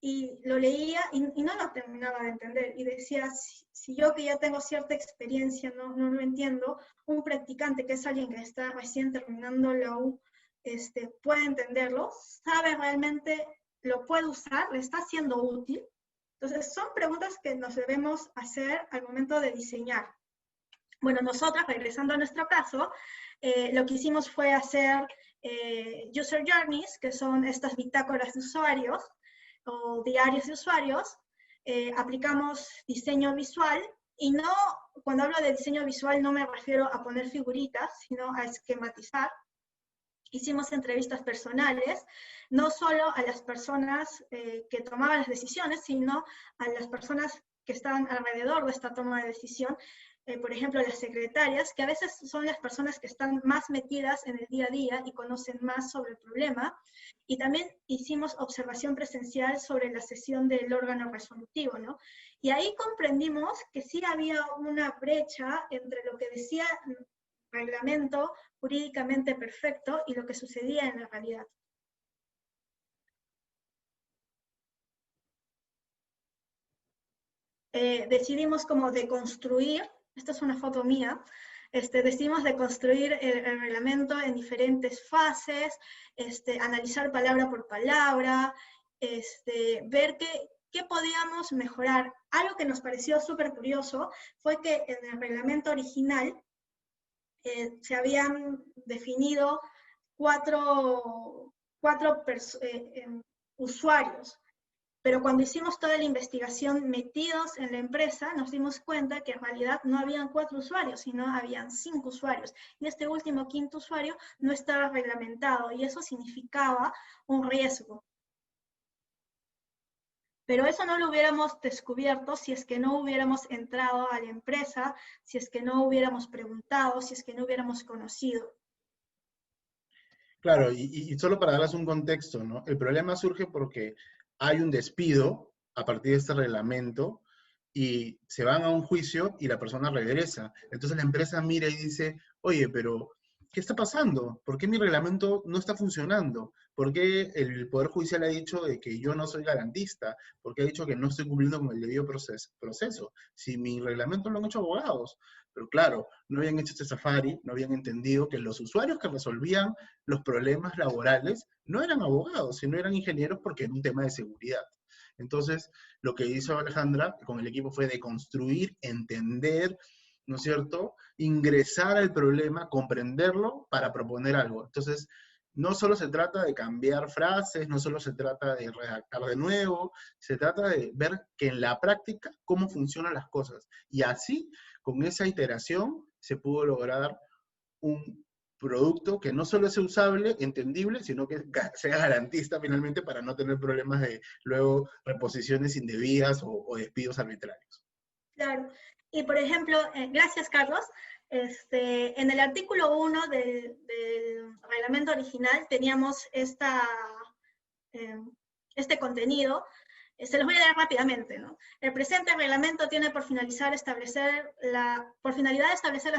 y lo leía y no lo terminaba de entender. Y decía, si yo que ya tengo cierta experiencia no lo entiendo, un practicante que es alguien que está recién terminando la U, puede entenderlo, sabe realmente, lo puede usar, le está siendo útil. Entonces, son preguntas que nos debemos hacer al momento de diseñar. Bueno, nosotras, regresando a nuestro caso, lo que hicimos fue hacer user journeys, que son estas bitácoras de usuarios, o diarios de usuarios. Aplicamos diseño visual, y no, cuando hablo de diseño visual no me refiero a poner figuritas, sino a esquematizar. Hicimos entrevistas personales, no solo a las personas que tomaban las decisiones, sino a las personas que estaban alrededor de esta toma de decisión, por ejemplo, las secretarias, que a veces son las personas que están más metidas en el día a día y conocen más sobre el problema. Y también hicimos observación presencial sobre la sesión del órgano resolutivo, ¿no? Y ahí comprendimos que sí había una brecha entre lo que decía el reglamento jurídicamente perfecto y lo que sucedía en la realidad. Decidimos como deconstruir, esta es una foto mía, decidimos deconstruir el reglamento en diferentes fases, analizar palabra por palabra, ver qué podíamos mejorar. Algo que nos pareció súper curioso fue que en el reglamento original se habían definido cuatro usuarios. Pero cuando hicimos toda la investigación metidos en la empresa, nos dimos cuenta que en realidad no habían 4 usuarios, sino habían 5 usuarios. Y este último 5.º usuario no estaba reglamentado, y eso significaba un riesgo. Pero eso no lo hubiéramos descubierto si es que no hubiéramos entrado a la empresa, si es que no hubiéramos preguntado, si es que no hubiéramos conocido. Claro, y solo para darles un contexto, ¿no? El problema surge porque hay un despido a partir de este reglamento y se van a un juicio y la persona regresa. Entonces la empresa mira y dice, oye, pero ¿qué está pasando? ¿Por qué mi reglamento no está funcionando? ¿Por qué el Poder Judicial ha dicho de que yo no soy garantista? ¿Por qué ha dicho que no estoy cumpliendo con el debido proceso? Si mi reglamento lo han hecho abogados. Pero claro, no habían hecho este safari, no habían entendido que los usuarios que resolvían los problemas laborales no eran abogados, sino eran ingenieros porque era un tema de seguridad. Entonces, lo que hizo Alejandra con el equipo fue deconstruir, entender, ¿no es cierto?, ingresar al problema, comprenderlo para proponer algo. Entonces, no solo se trata de cambiar frases, no solo se trata de redactar de nuevo, se trata de ver que en la práctica cómo funcionan las cosas. Y así, con esa iteración, se pudo lograr un producto que no solo sea usable, entendible, sino que sea garantista finalmente para no tener problemas de luego reposiciones indebidas o despidos arbitrarios. Claro. Y por ejemplo, gracias Carlos, en el artículo 1 del reglamento original teníamos este contenido. Se los voy a leer rápidamente, ¿no? El presente reglamento tiene por finalidad establecer las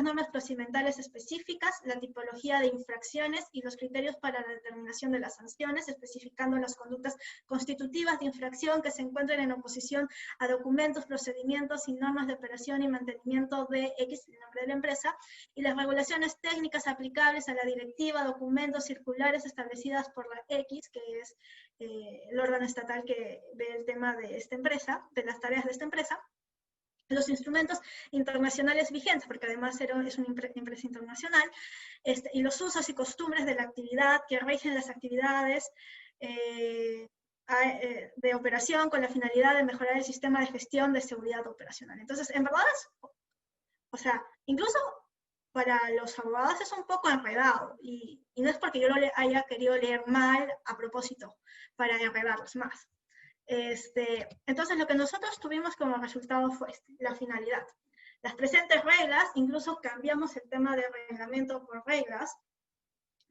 normas procedimentales específicas, la tipología de infracciones y los criterios para la determinación de las sanciones, especificando las conductas constitutivas de infracción que se encuentren en oposición a documentos, procedimientos y normas de operación y mantenimiento de X, el nombre de la empresa, y las regulaciones técnicas aplicables a la directiva, documentos circulares establecidas por la X, que es el órgano estatal que ve el tema de esta empresa, de las tareas de esta empresa, los instrumentos internacionales vigentes, porque además es una empresa internacional, y los usos y costumbres de la actividad que rigen las actividades de operación con la finalidad de mejorar el sistema de gestión de seguridad operacional. Entonces, en verdad, o sea, incluso para los abogados es un poco enredado, y no es porque yo lo haya querido leer mal a propósito, para enredarlos más. Entonces lo que nosotros tuvimos como resultado fue la finalidad. Las presentes reglas, incluso cambiamos el tema de reglamento por reglas,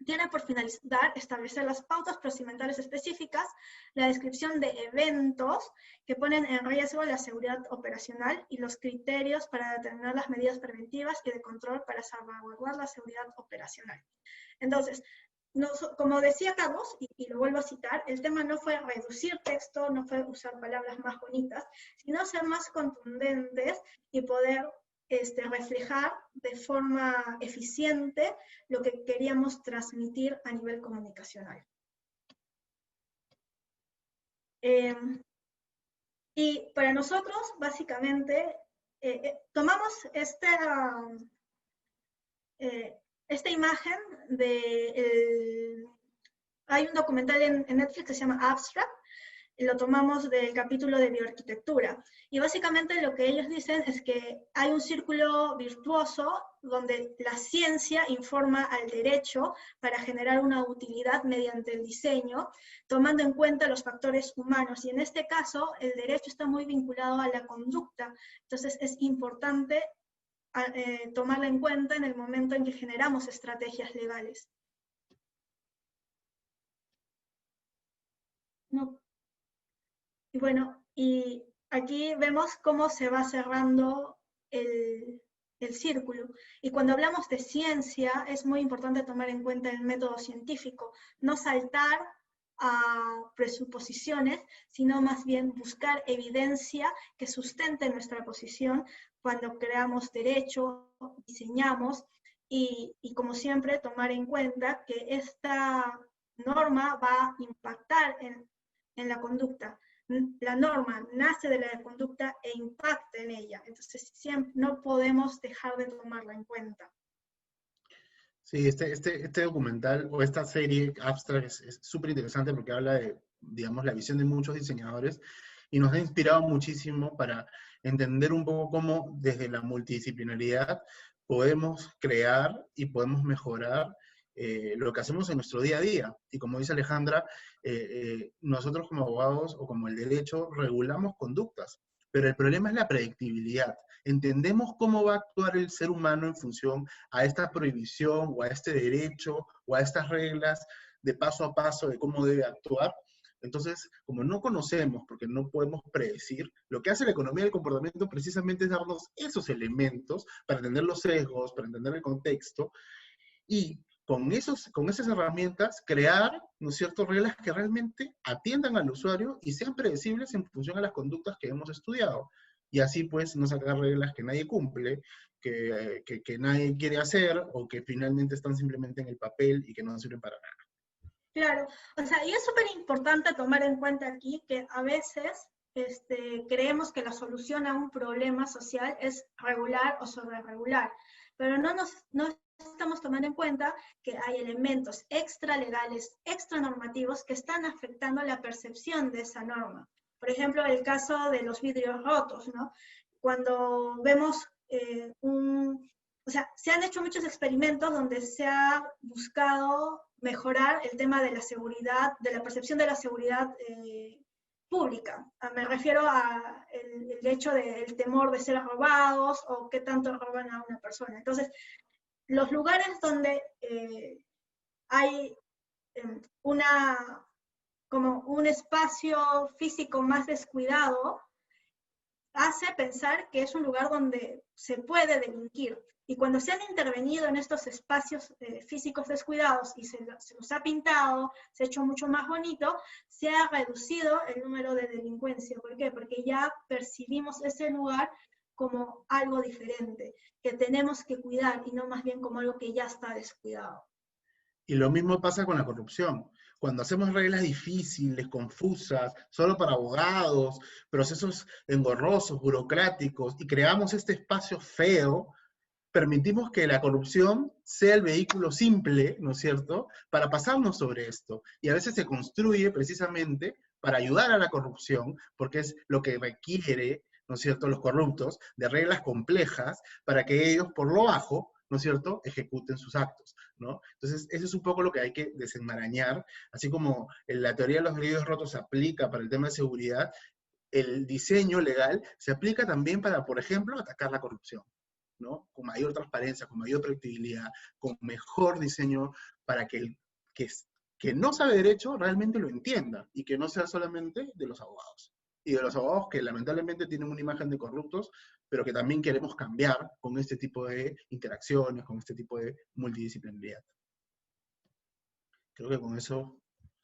tiene por finalidad establecer las pautas procedimentales específicas, la descripción de eventos que ponen en riesgo la seguridad operacional y los criterios para determinar las medidas preventivas y de control para salvaguardar la seguridad operacional. Entonces, como decía Carlos, y lo vuelvo a citar, el tema no fue reducir texto, no fue usar palabras más bonitas, sino ser más contundentes y poder reflejar de forma eficiente lo que queríamos transmitir a nivel comunicacional. Y para nosotros, básicamente, tomamos esta imagen hay un documental en Netflix que se llama Abstract, y lo tomamos del capítulo de bioarquitectura. Y básicamente lo que ellos dicen es que hay un círculo virtuoso donde la ciencia informa al derecho para generar una utilidad mediante el diseño, tomando en cuenta los factores humanos. Y en este caso, el derecho está muy vinculado a la conducta. Entonces es importante tomarla en cuenta en el momento en que generamos estrategias legales. No. Y bueno, y aquí vemos cómo se va cerrando el círculo. Y cuando hablamos de ciencia, es muy importante tomar en cuenta el método científico, no saltar a presuposiciones, sino más bien buscar evidencia que sustente nuestra posición cuando creamos derecho, diseñamos, y como siempre tomar en cuenta que esta norma va a impactar en la conducta. La norma nace de la conducta e impacta en ella. Entonces, siempre no podemos dejar de tomarla en cuenta. Sí, este documental o esta serie Abstract es súper interesante porque habla de, digamos, la visión de muchos diseñadores y nos ha inspirado muchísimo para entender un poco cómo desde la multidisciplinaridad podemos crear y podemos mejorar lo que hacemos en nuestro día a día. Y como dice Alejandra, nosotros como abogados o como el derecho regulamos conductas, pero el problema es la predictibilidad. Entendemos cómo va a actuar el ser humano en función a esta prohibición o a este derecho o a estas reglas de paso a paso de cómo debe actuar. Entonces, como no conocemos, porque no podemos predecir, lo que hace la economía del comportamiento precisamente es darnos esos elementos para entender los sesgos, para entender el contexto, y con esas herramientas crear, ¿no es cierto?, reglas que realmente atiendan al usuario y sean predecibles en función a las conductas que hemos estudiado. Y así pues no sacar reglas que nadie cumple, que nadie quiere hacer, o que finalmente están simplemente en el papel y que no sirven para nada. Claro, o sea, y es súper importante tomar en cuenta aquí que a veces creemos que la solución a un problema social es regular o sobreregular, pero no estamos tomando en cuenta que hay elementos extralegales, extranormativos que están afectando la percepción de esa norma. Por ejemplo, el caso de los vidrios rotos, ¿no? Cuando vemos o sea, se han hecho muchos experimentos donde se ha buscado mejorar el tema de la seguridad, de la percepción de la seguridad pública. Me refiero a el hecho del temor de ser robados o qué tanto roban a una persona. Entonces, los lugares donde hay como un espacio físico más descuidado, hace pensar que es un lugar donde se puede delinquir. Y cuando se han intervenido en estos espacios físicos descuidados y se los ha pintado, se ha hecho mucho más bonito, se ha reducido el número de delincuencia. ¿Por qué? Porque ya percibimos ese lugar como algo diferente, que tenemos que cuidar y no más bien como algo que ya está descuidado. Y lo mismo pasa con la corrupción. Cuando hacemos reglas difíciles, confusas, solo para abogados, procesos engorrosos, burocráticos, y creamos este espacio feo, permitimos que la corrupción sea el vehículo simple, ¿no es cierto?, para pasarnos sobre esto. Y a veces se construye precisamente para ayudar a la corrupción, porque es lo que requiere, ¿no es cierto?, los corruptos, de reglas complejas para que ellos, por lo bajo, ¿no es cierto?, ejecuten sus actos, ¿no? Entonces, eso es un poco lo que hay que desenmarañar, así como la teoría de los globos rotos se aplica para el tema de seguridad, el diseño legal se aplica también para, por ejemplo, atacar la corrupción, ¿no? Con mayor transparencia, con mayor predictibilidad, con mejor diseño para que el que no sabe derecho realmente lo entienda y que no sea solamente de los abogados. Y de los abogados que lamentablemente tienen una imagen de corruptos, pero que también queremos cambiar con este tipo de interacciones, con este tipo de multidisciplinaridad. Creo que con eso...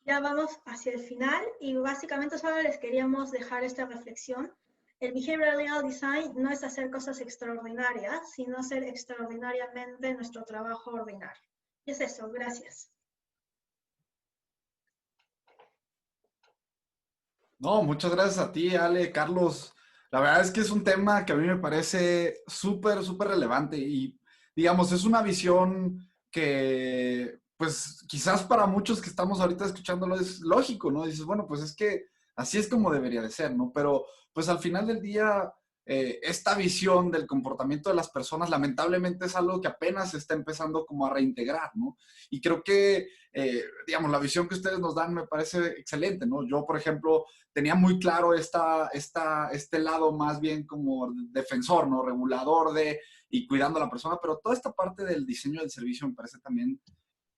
Ya vamos hacia el final y básicamente solo les queríamos dejar esta reflexión. El Behavioral Legal Design no es hacer cosas extraordinarias, sino hacer extraordinariamente nuestro trabajo ordinario. Y es eso, gracias. No, muchas gracias a ti, Ale, Carlos. La verdad es que es un tema que a mí me parece súper, súper relevante y, digamos, es una visión que, pues, quizás para muchos que estamos ahorita escuchándolo es lógico, ¿no? Dices, bueno, pues es que así es como debería de ser, ¿no? Pero, pues, al final del día, esta visión del comportamiento de las personas, lamentablemente, es algo que apenas se está empezando como a reintegrar, ¿no? Y creo que, digamos, la visión que ustedes nos dan me parece excelente, ¿no? Yo, por ejemplo, tenía muy claro este lado más bien como defensor, ¿no? Regulador de y cuidando a la persona, pero toda esta parte del diseño del servicio me parece también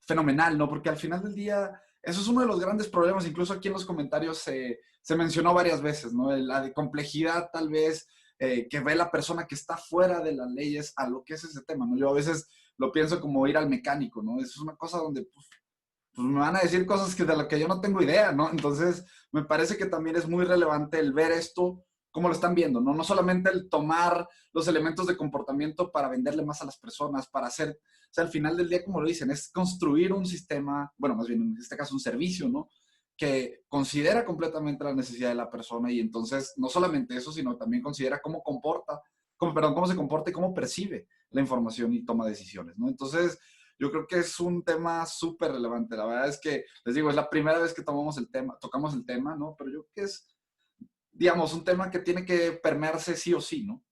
fenomenal, ¿no? Porque al final del día, eso es uno de los grandes problemas, incluso aquí en los comentarios se mencionó varias veces, ¿no? La de complejidad tal vez que ve la persona que está fuera de las leyes a lo que es ese tema, ¿no? Yo a veces lo pienso como ir al mecánico, ¿no? Eso es una cosa donde, pues me van a decir cosas que de las que yo no tengo idea, ¿no? Entonces, me parece que también es muy relevante el ver esto, cómo lo están viendo, ¿no? No solamente el tomar los elementos de comportamiento para venderle más a las personas, para hacer, o sea, al final del día, como lo dicen, es construir un sistema, bueno, más bien en este caso un servicio, ¿no? Que considera completamente la necesidad de la persona y entonces, no solamente eso, sino también considera cómo cómo se comporta y cómo percibe la información y toma decisiones, ¿no? Entonces, yo creo que es un tema súper relevante. La verdad es que, les digo, es la primera vez que tocamos el tema, ¿no? Pero yo creo que es, digamos, un tema que tiene que permearse sí o sí, ¿no?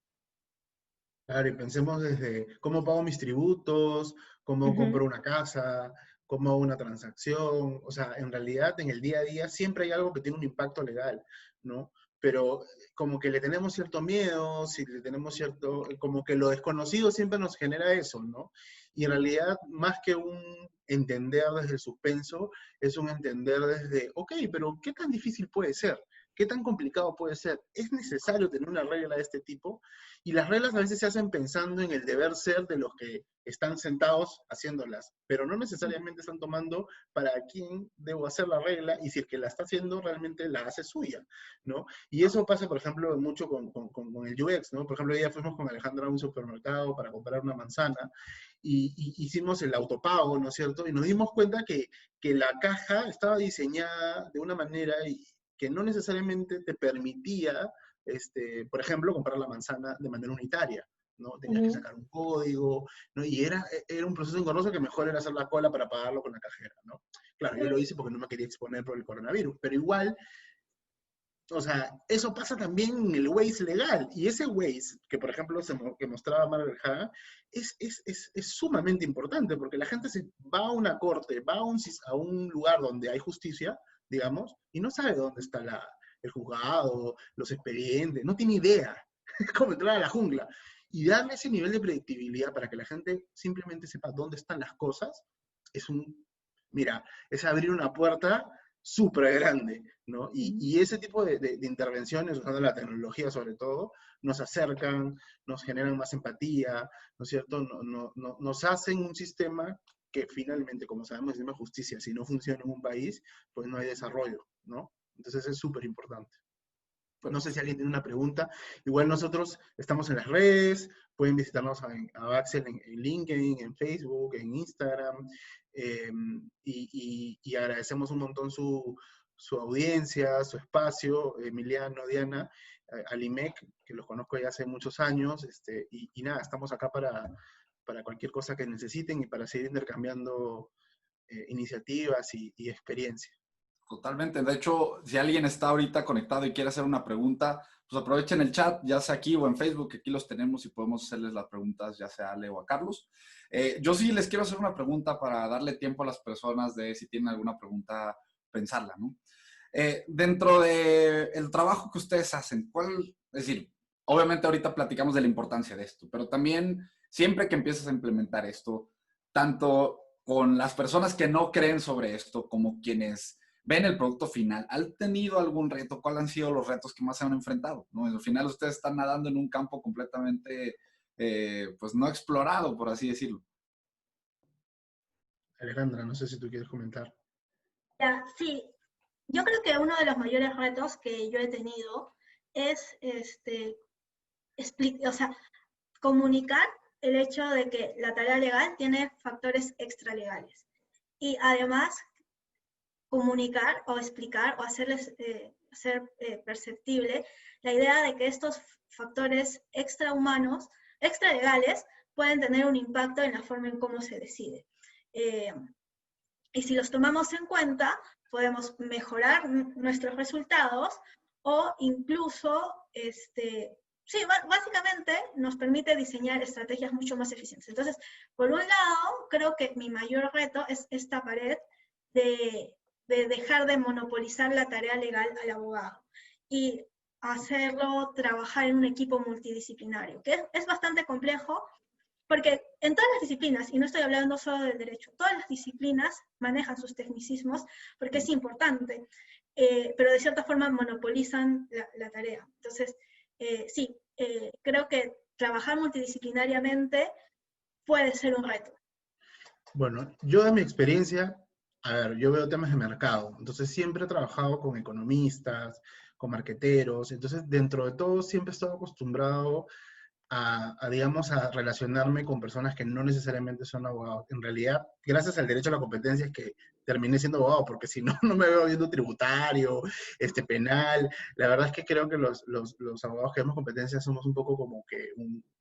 Claro, y pensemos desde cómo pago mis tributos, cómo compro una casa, cómo hago una transacción. O sea, en realidad, en el día a día siempre hay algo que tiene un impacto legal, ¿no? Pero como que le tenemos cierto miedo, si le tenemos cierto, como que lo desconocido siempre nos genera eso, ¿no? Y en realidad, más que un entender desde el suspenso, es un entender desde, ok, pero ¿qué tan difícil puede ser? ¿Qué tan complicado puede ser? ¿Es necesario tener una regla de este tipo? Y las reglas a veces se hacen pensando en el deber ser de los que están sentados haciéndolas, pero no necesariamente están tomando para quién debo hacer la regla y si el que la está haciendo realmente la hace suya, ¿no? Y eso pasa, por ejemplo, mucho con el UX, ¿no? Por ejemplo, hoy día fuimos con Alejandra a un supermercado para comprar una manzana y hicimos el autopago, ¿no es cierto? Y nos dimos cuenta que la caja estaba diseñada de una manera que no necesariamente te permitía por ejemplo, comprar la manzana de manera unitaria, ¿no? Tenías que sacar un código, ¿no? Y era un proceso engorroso que mejor era hacer la cola para pagarlo con la cajera, ¿no? Claro, yo lo hice porque no me quería exponer por el coronavirus, pero igual, o sea, eso pasa también en el Waze legal, y ese Waze, que por ejemplo que mostraba Margaret Haga, es sumamente importante, porque la gente se va a una corte, va a un lugar donde hay justicia, digamos, y no sabe dónde está el juzgado, los expedientes, no tiene idea. Es como entrar a la jungla. Y darle ese nivel de predictibilidad para que la gente simplemente sepa dónde están las cosas, es mira, es abrir una puerta súper grande, ¿no? Y ese tipo de intervenciones, usando la tecnología sobre todo, nos acercan, nos generan más empatía, ¿no es cierto? Nos hacen un sistema que finalmente, como sabemos, el sistema de justicia, si no funciona en un país, pues no hay desarrollo, ¿no? Entonces es súper importante. No sé si alguien tiene una pregunta. Igual nosotros estamos en las redes, pueden visitarnos a Axel en LinkedIn, en Facebook, en Instagram, y agradecemos un montón su audiencia, su espacio, Emiliano, Diana, al IMEC, que los conozco ya hace muchos años, y nada, estamos acá para cualquier cosa que necesiten y para seguir intercambiando iniciativas y experiencia. Totalmente. De hecho, si alguien está ahorita conectado y quiere hacer una pregunta, pues aprovechen el chat, ya sea aquí o en Facebook, que aquí los tenemos y podemos hacerles las preguntas, ya sea a Ale o a Carlos. Yo sí les quiero hacer una pregunta para darle tiempo a las personas de si tienen alguna pregunta, pensarla, ¿no? Dentro del trabajo que ustedes hacen, es decir, obviamente ahorita platicamos de la importancia de esto, pero también siempre que empiezas a implementar esto, tanto con las personas que no creen sobre esto como quienes ven el producto final, ¿han tenido algún reto? ¿Cuáles han sido los retos que más se han enfrentado? ¿No? Al final ustedes están nadando en un campo completamente, pues no explorado, por así decirlo. Alejandra, no sé si tú quieres comentar. Ya, sí, yo creo que uno de los mayores retos que yo he tenido es o sea, comunicar el hecho de que la tarea legal tiene factores extralegales. Y además, comunicar o explicar o hacerles hacer perceptible la idea de que estos factores extrahumanos, extralegales, pueden tener un impacto en la forma en cómo se decide. Y si los tomamos en cuenta, podemos mejorar nuestros resultados o incluso, sí, básicamente nos permite diseñar estrategias mucho más eficientes. Entonces, por un lado, creo que mi mayor reto es esta pared de dejar de monopolizar la tarea legal al abogado y hacerlo trabajar en un equipo multidisciplinario, que es bastante complejo, porque en todas las disciplinas, y no estoy hablando solo del derecho, todas las disciplinas manejan sus tecnicismos porque es importante, pero de cierta forma monopolizan la tarea. Entonces, sí, creo que trabajar multidisciplinariamente puede ser un reto. Bueno, yo de mi experiencia, a ver, yo veo temas de mercado, entonces siempre he trabajado con economistas, con marqueteros, entonces dentro de todo siempre he estado acostumbrado digamos, a relacionarme con personas que no necesariamente son abogados. En realidad, gracias al derecho a la competencia es que terminé siendo abogado, porque si no, no me veo viendo tributario, penal. La verdad es que creo que los abogados que vemos competencia somos un poco como que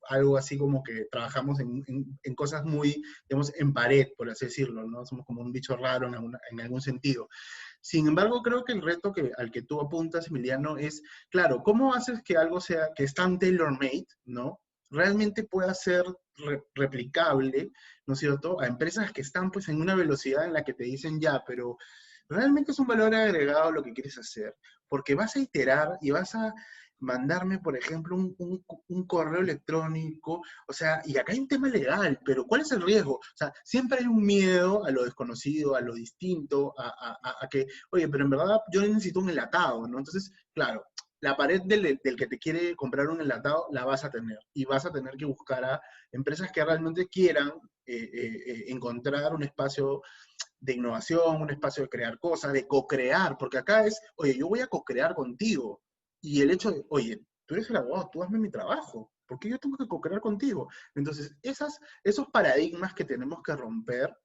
algo así como que trabajamos en cosas muy, digamos, en pared, por así decirlo, ¿no? Somos como un bicho raro en algún sentido. Sin embargo, creo que el reto al que tú apuntas, Emiliano, es, claro, ¿cómo haces que algo que es tan tailor-made, ¿no? Realmente pueda ser replicable, ¿no es cierto?, a empresas que están pues en una velocidad en la que te dicen ya, pero realmente es un valor agregado lo que quieres hacer, porque vas a iterar y vas a mandarme, por ejemplo, un correo electrónico, o sea, y acá hay un tema legal, pero ¿cuál es el riesgo? O sea, siempre hay un miedo a lo desconocido, a lo distinto, a que, oye, pero en verdad yo necesito un enlatado, ¿no? Entonces, claro, la pared del que te quiere comprar un enlatado la vas a tener, y vas a tener que buscar a empresas que realmente quieran encontrar un espacio de innovación, un espacio de crear cosas, de co-crear, porque acá es, oye, yo voy a co-crear contigo, y el hecho de, oye, tú eres el abogado, tú hazme mi trabajo, ¿por qué yo tengo que co-crear contigo? Entonces, esos paradigmas que tenemos que romper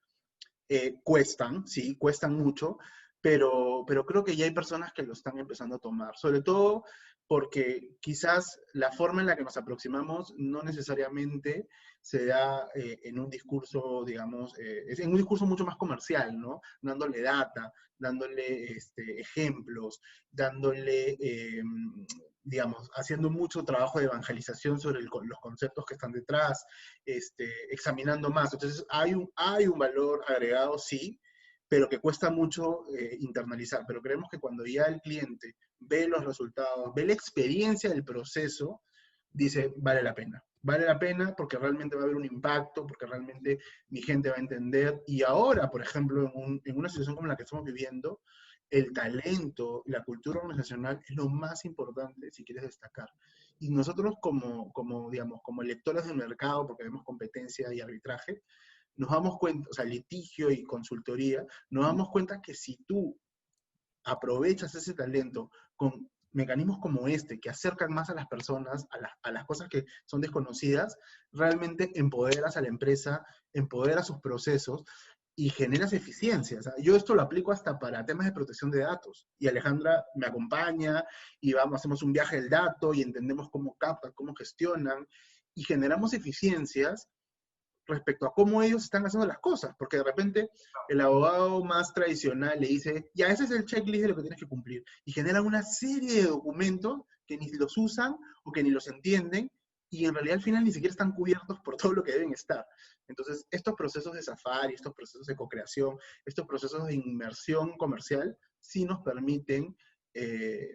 cuestan, sí, cuestan mucho, pero creo que ya hay personas que lo están empezando a tomar, sobre todo porque quizás la forma en la que nos aproximamos no necesariamente se da en un discurso, digamos, es en un discurso mucho más comercial, ¿no? Dándole data, dándole ejemplos, dándole, digamos, haciendo mucho trabajo de evangelización sobre los conceptos que están detrás, examinando más. Entonces, hay un valor agregado, sí, pero que cuesta mucho internalizar. Pero creemos que cuando ya el cliente ve los resultados, ve la experiencia del proceso, dice, vale la pena. Vale la pena porque realmente va a haber un impacto, porque realmente mi gente va a entender. Y ahora, por ejemplo, en una situación como la que estamos viviendo, el talento, la cultura organizacional es lo más importante si quieres destacar. Y nosotros digamos, como lectores del mercado, porque vemos competencia y arbitraje, nos damos cuenta, o sea, litigio y consultoría, nos damos cuenta que si tú aprovechas ese talento con mecanismos como este, que acercan más a las personas, a las cosas que son desconocidas, realmente empoderas a la empresa, empoderas sus procesos y generas eficiencia. O sea, yo esto lo aplico hasta para temas de protección de datos. Y Alejandra me acompaña y vamos, hacemos un viaje del dato y entendemos cómo captan, cómo gestionan y generamos eficiencias respecto a cómo ellos están haciendo las cosas, porque de repente el abogado más tradicional le dice, ya, ese es el checklist de lo que tienes que cumplir, y generan una serie de documentos que ni los usan o que ni los entienden, y en realidad al final ni siquiera están cubiertos por todo lo que deben estar. Entonces, estos procesos de Safari, estos procesos de co-creación, estos procesos de inmersión comercial, sí nos permiten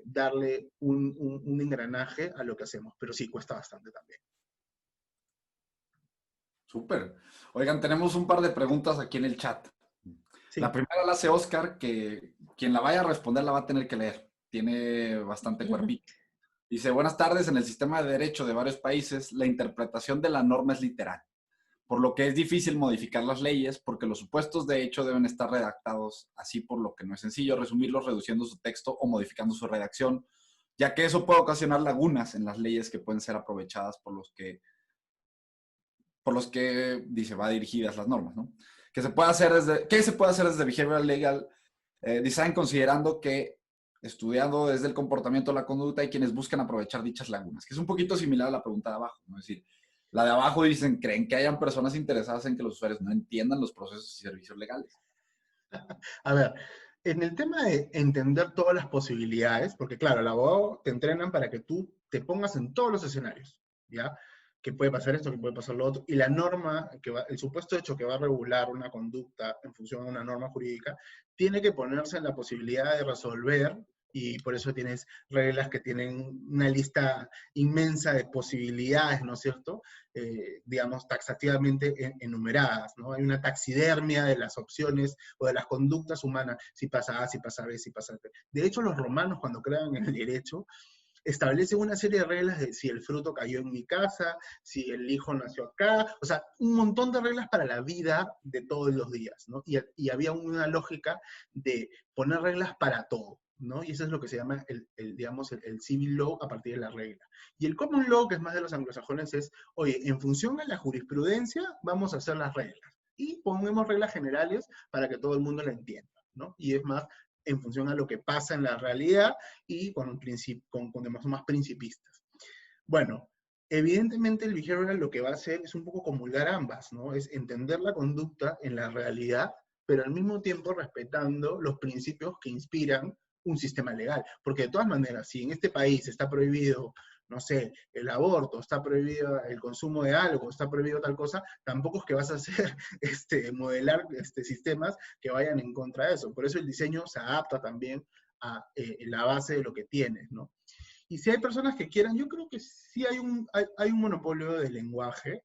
darle un engranaje a lo que hacemos, pero sí cuesta bastante también. Súper. Oigan, tenemos un par de preguntas aquí en el chat. Sí. La primera la hace Oscar, que quien la vaya a responder la va a tener que leer. Tiene bastante cuerpito. Dice, buenas tardes, en el sistema de derecho de varios países, la interpretación de la norma es literal, por lo que es difícil modificar las leyes porque los supuestos de hecho deben estar redactados así, por lo que no es sencillo resumirlos reduciendo su texto o modificando su redacción, ya que eso puede ocasionar lagunas en las leyes que pueden ser aprovechadas por los que dice, va dirigidas las normas, ¿no? ¿Qué se puede hacer desde Behavioral Legal Design considerando que estudiando desde el comportamiento de la conducta hay quienes buscan aprovechar dichas lagunas? Que es un poquito similar a la pregunta de abajo, ¿no? Es decir, la de abajo dicen, ¿creen que hayan personas interesadas en que los usuarios no entiendan los procesos y servicios legales? A ver, en el tema de entender todas las posibilidades, porque claro, el abogado te entrenan para que tú te pongas en todos los escenarios, ¿ya? Que puede pasar esto, que puede pasar lo otro, y la norma, el supuesto hecho que va a regular una conducta en función de una norma jurídica, tiene que ponerse en la posibilidad de resolver, y por eso tienes reglas que tienen una lista inmensa de posibilidades, ¿no es cierto? Digamos, taxativamente enumeradas, ¿no? Hay una taxidermia de las opciones o de las conductas humanas, si pasa A, si pasa B, si pasa C. De hecho, los romanos, cuando crean el derecho, establecen una serie de reglas de si el fruto cayó en mi casa, si el hijo nació acá, o sea, un montón de reglas para la vida de todos los días, ¿no? Y había una lógica de poner reglas para todo, ¿no? Y eso es lo que se llama digamos, el civil law a partir de la regla. Y el common law, que es más de los anglosajones, es, oye, en función a la jurisprudencia, vamos a hacer las reglas. Y ponemos reglas generales para que todo el mundo la entienda, ¿no? Y es más en función a lo que pasa en la realidad y con demás más principistas. Bueno, evidentemente el behavioral lo que va a hacer es un poco comulgar ambas, ¿no? Es entender la conducta en la realidad, pero al mismo tiempo respetando los principios que inspiran un sistema legal. Porque de todas maneras, si en este país está prohibido, no sé, el aborto, está prohibido el consumo de algo, está prohibido tal cosa, tampoco es que vas a hacer, modelar sistemas que vayan en contra de eso. Por eso el diseño se adapta también a la base de lo que tienes, ¿no? Y si hay personas que quieran, yo creo que sí hay un monopolio de lenguaje,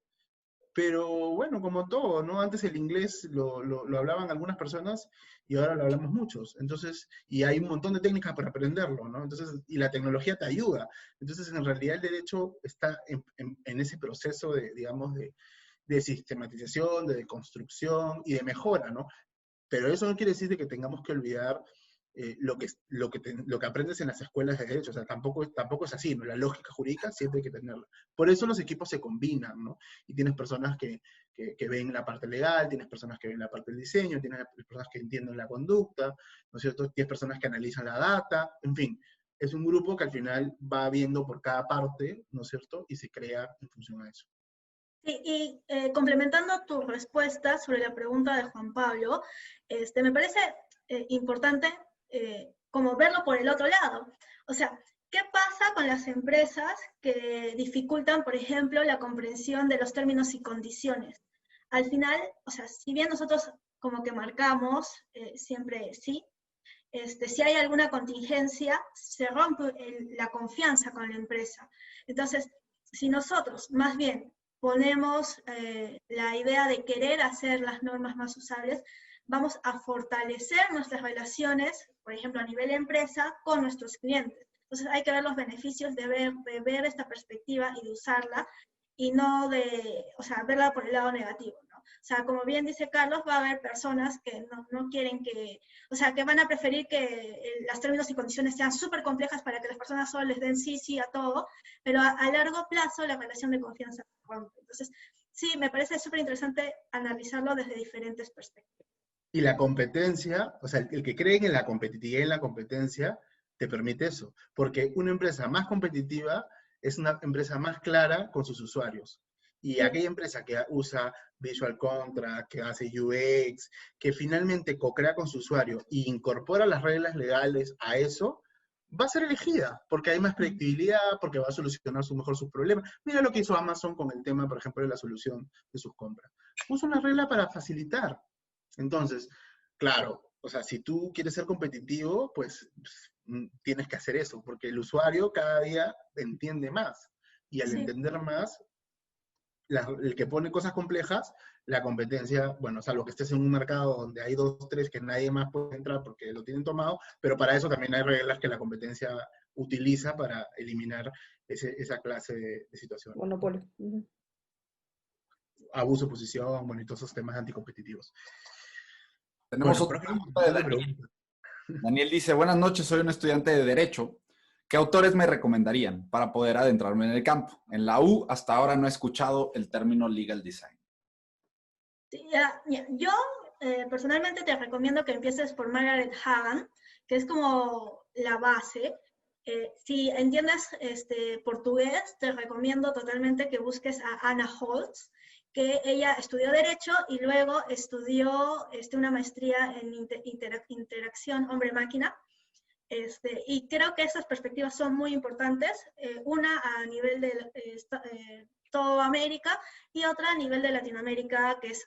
pero bueno, como todo, ¿no? Antes el inglés lo hablaban algunas personas y ahora lo hablamos muchos. Entonces, y hay un montón de técnicas para aprenderlo, ¿no? Entonces, y la tecnología te ayuda. Entonces, en realidad el derecho está en ese proceso de, digamos, de sistematización, de construcción y de mejora, ¿no? Pero eso no quiere decir de que tengamos que olvidar lo que aprendes en las escuelas de derecho. O sea, tampoco es así, ¿no? La lógica jurídica siempre hay que tenerla. Por eso los equipos se combinan, ¿no? Y tienes personas que ven la parte legal, tienes personas que ven la parte del diseño, tienes personas que entienden la conducta, ¿no es cierto? Tienes personas que analizan la data, en fin. Es un grupo que al final va viendo por cada parte, ¿no es cierto? Y se crea en función a eso. Sí, y complementando tu respuesta sobre la pregunta de Juan Pablo, me parece importante como verlo por el otro lado. O sea, ¿qué pasa con las empresas que dificultan, por ejemplo, la comprensión de los términos y condiciones? Al final, o sea, si bien nosotros como que marcamos siempre sí. Si hay alguna contingencia, se rompe la confianza con la empresa. Entonces, si nosotros más bien ponemos la idea de querer hacer las normas más usables, vamos a fortalecer nuestras relaciones, por ejemplo, a nivel de empresa, con nuestros clientes. Entonces hay que ver los beneficios de ver esta perspectiva y de usarla, y no de, o sea, verla por el lado negativo, ¿no? O sea, como bien dice Carlos, va a haber personas que no quieren que, o sea, que van a preferir que los términos y condiciones sean súper complejas para que las personas solo les den sí a todo, pero a largo plazo la relación de confianza se rompe. Entonces, sí, me parece súper interesante analizarlo desde diferentes perspectivas. Y la competencia, o sea, el que cree en la competitividad y en la competencia, te permite eso. Porque una empresa más competitiva es una empresa más clara con sus usuarios. Y aquella empresa que usa Visual Contract, que hace UX, que finalmente co-crea con su usuario e incorpora las reglas legales a eso, va a ser elegida, porque hay más predictibilidad, porque va a solucionar mejor sus problemas. Mira lo que hizo Amazon con el tema, por ejemplo, de la solución de sus compras. Puso una regla para facilitar. Entonces, claro, o sea, si tú quieres ser competitivo, pues tienes que hacer eso, porque el usuario cada día entiende más. Y al entender más, el que pone cosas complejas, la competencia, bueno, salvo que estés en un mercado donde hay 2, 3 que nadie más puede entrar porque lo tienen tomado, pero para eso también hay reglas que la competencia utiliza para eliminar esa clase de situaciones. Monopolio. Abuso de posición, bueno, y todos esos temas anticompetitivos. Tenemos Bueno, otra pregunta de Daniel. Daniel dice, buenas noches, soy un estudiante de Derecho. ¿Qué autores me recomendarían para poder adentrarme en el campo? En la U hasta ahora no he escuchado el término legal design. Sí, yo personalmente te recomiendo que empieces por Margaret Hagan, que es como la base. Si entiendes portugués, te recomiendo totalmente que busques a Anna Holtz, que ella estudió Derecho y luego estudió una maestría en interacción hombre-máquina. Y creo que esas perspectivas son muy importantes, una a nivel de toda América y otra a nivel de Latinoamérica, que es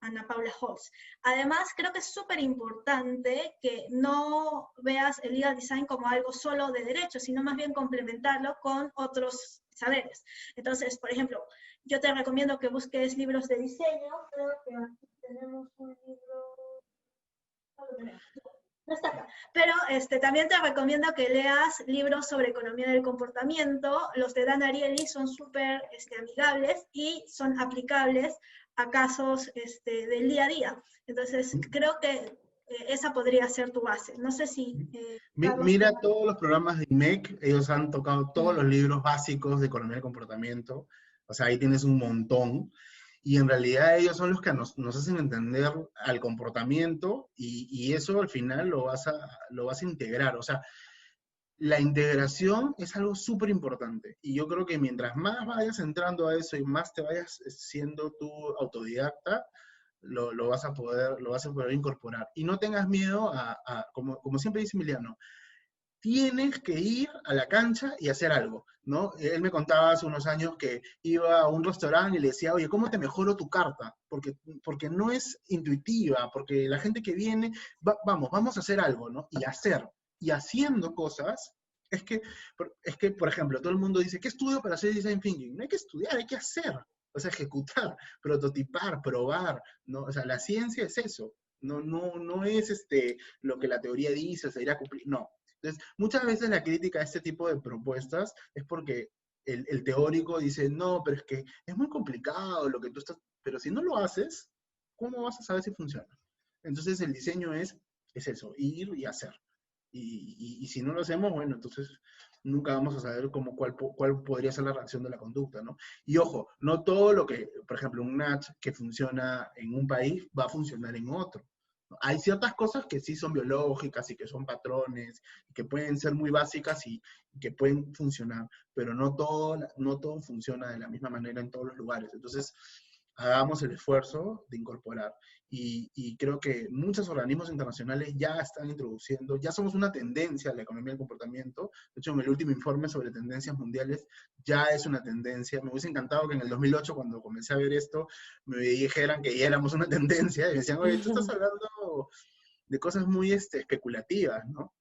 Ana Paula Holtz. Además, creo que es súper importante que no veas el legal design como algo solo de derecho, sino más bien complementarlo con otros saberes. Entonces, por ejemplo, yo te recomiendo que busques libros de diseño. Creo que aquí tenemos un libro... No está acá. Pero también te recomiendo que leas libros sobre economía del comportamiento. Los de Dan Ariely son súper amigables y son aplicables a casos del día a día. Entonces, creo que esa podría ser tu base. No sé si... Mira todos los programas de IMEC, ellos han tocado todos los libros básicos de economía del comportamiento. O sea, ahí tienes un montón. Y en realidad ellos son los que nos hacen entender al comportamiento y eso al final lo vas a integrar. O sea, la integración es algo súper importante. Y yo creo que mientras más vayas entrando a eso y más te vayas siendo tú autodidacta, lo vas a poder incorporar. Y no tengas miedo como siempre dice Emiliano, tienes que ir a la cancha y hacer algo, ¿no? Él me contaba hace unos años que iba a un restaurante y le decía, oye, ¿cómo te mejoro tu carta? Porque no es intuitiva, porque la gente que viene, vamos a hacer algo, ¿no? Y hacer. Y haciendo cosas, es que, por ejemplo, todo el mundo dice, ¿qué estudio para hacer design thinking? No hay que estudiar, hay que hacer. O sea, ejecutar, prototipar, probar, ¿no? O sea, la ciencia es eso. No es lo que la teoría dice, se irá a cumplir, no. Entonces, muchas veces la crítica a este tipo de propuestas es porque el teórico dice, no, pero es que es muy complicado lo que tú estás, pero si no lo haces, ¿cómo vas a saber si funciona? Entonces, el diseño es eso, ir y hacer. Y si no lo hacemos, bueno, entonces nunca vamos a saber cuál podría ser la reacción de la conducta, ¿no? Y ojo, no todo lo que, por ejemplo, un match que funciona en un país va a funcionar en otro. Hay ciertas cosas que sí son biológicas y que son patrones, que pueden ser muy básicas y que pueden funcionar, pero no todo funciona de la misma manera en todos los lugares. Entonces, hagamos el esfuerzo de incorporar. Y creo que muchos organismos internacionales ya están introduciendo, ya somos una tendencia a la economía del comportamiento. De hecho, en el último informe sobre tendencias mundiales ya es una tendencia. Me hubiese encantado que en el 2008, cuando comencé a ver esto, me dijeran que ya éramos una tendencia y me decían, oye, tú estás hablando de cosas muy especulativas, ¿no?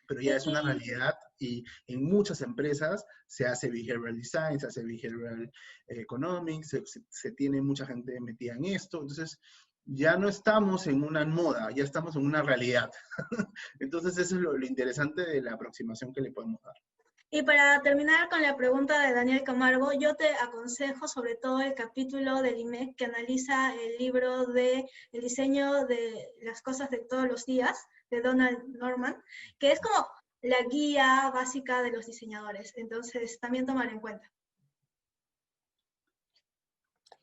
Pero ya es una realidad y en muchas empresas se hace behavioral design, se hace behavioral economics, se tiene mucha gente metida en esto, entonces ya no estamos en una moda, ya estamos en una realidad. Entonces eso es lo interesante de la aproximación que le podemos dar. Y para terminar con la pregunta de Daniel Camargo, yo te aconsejo sobre todo el capítulo del IMEC que analiza el libro de El diseño de las cosas de todos los días, de Donald Norman, que es como la guía básica de los diseñadores. Entonces, también tomar en cuenta.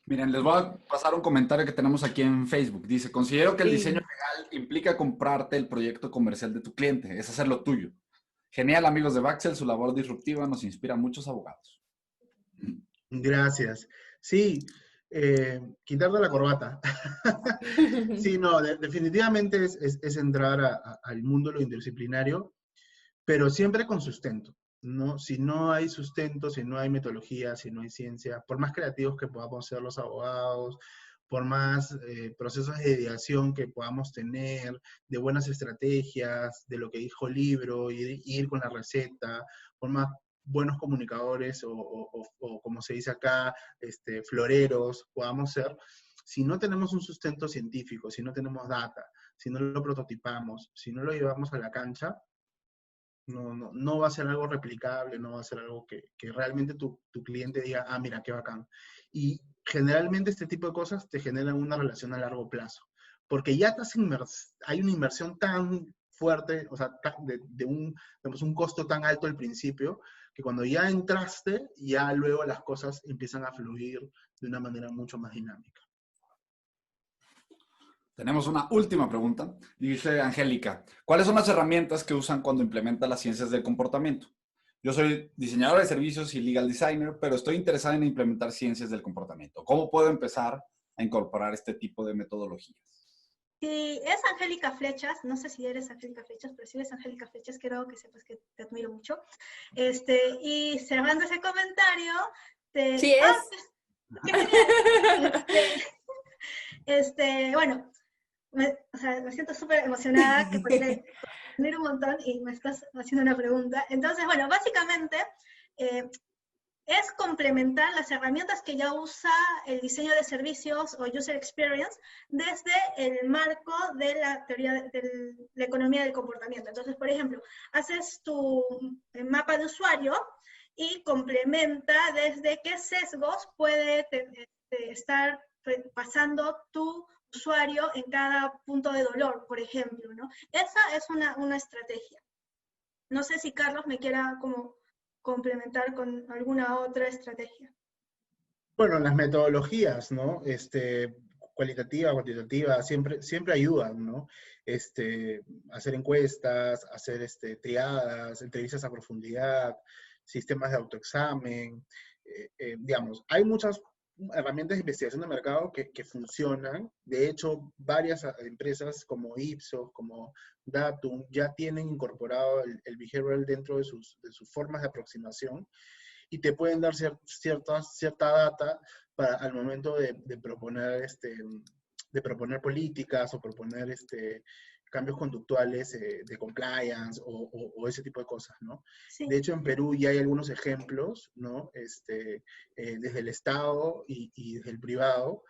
Miren, les voy a pasar un comentario que tenemos aquí en Facebook. Dice, considero que el diseño legal implica comprarte el proyecto comercial de tu cliente, es hacerlo tuyo. Genial, amigos de Baxel, su labor disruptiva nos inspira a muchos abogados. Gracias. Sí, quitar de la corbata. Sí, no, definitivamente es entrar al mundo de lo interdisciplinario, pero siempre con sustento, ¿no? Si no hay sustento, si no hay metodología, si no hay ciencia, por más creativos que podamos ser los abogados, por más procesos de ideación que podamos tener, de buenas estrategias, de lo que dijo el libro, ir con la receta, por más buenos comunicadores o como se dice acá, floreros podamos ser, si no tenemos un sustento científico, si no tenemos data, si no lo prototipamos, si no lo llevamos a la cancha, no va a ser algo replicable, no va a ser algo que realmente tu cliente diga, ah, mira, qué bacán. Y generalmente este tipo de cosas te generan una relación a largo plazo, porque ya hay una inversión tan fuerte, o sea, digamos, un costo tan alto al principio, que cuando ya entraste, ya luego las cosas empiezan a fluir de una manera mucho más dinámica. Tenemos una última pregunta. Dice Angélica, ¿cuáles son las herramientas que usan cuando implementan las ciencias del comportamiento? Yo soy diseñadora de servicios y legal designer, pero estoy interesada en implementar ciencias del comportamiento. ¿Cómo puedo empezar a incorporar este tipo de metodologías? Si es Angélica Flechas, no sé si eres Angélica Flechas, pero si eres Angélica Flechas, quiero que sepas que te admiro mucho. Y cerrando ese comentario, Sí es. Bueno, me siento súper emocionada, que te admiro un montón y me estás haciendo una pregunta. Entonces, bueno, básicamente es complementar las herramientas que ya usa el diseño de servicios o user experience desde el marco de la teoría de la economía del comportamiento. Entonces, por ejemplo, haces tu mapa de usuario y complementa desde qué sesgos puede estar pasando tu usuario en cada punto de dolor, por ejemplo, ¿no? Esa es una estrategia. No sé si Carlos me quiera como complementar con alguna otra estrategia. Bueno, las metodologías, ¿no? Cualitativa, cuantitativa, siempre ayudan, ¿no? Hacer encuestas, hacer triadas, entrevistas a profundidad, sistemas de autoexamen, digamos, hay muchas herramientas de investigación de mercado que funcionan. De hecho, varias empresas como Ipsos, como Datum, ya tienen incorporado el behavioral dentro de sus formas de aproximación y te pueden dar cierta data al momento de proponer, de proponer políticas o proponer cambios conductuales de compliance o ese tipo de cosas, ¿no? Sí. De hecho, en Perú ya hay algunos ejemplos, ¿no? Desde el Estado y desde el privado.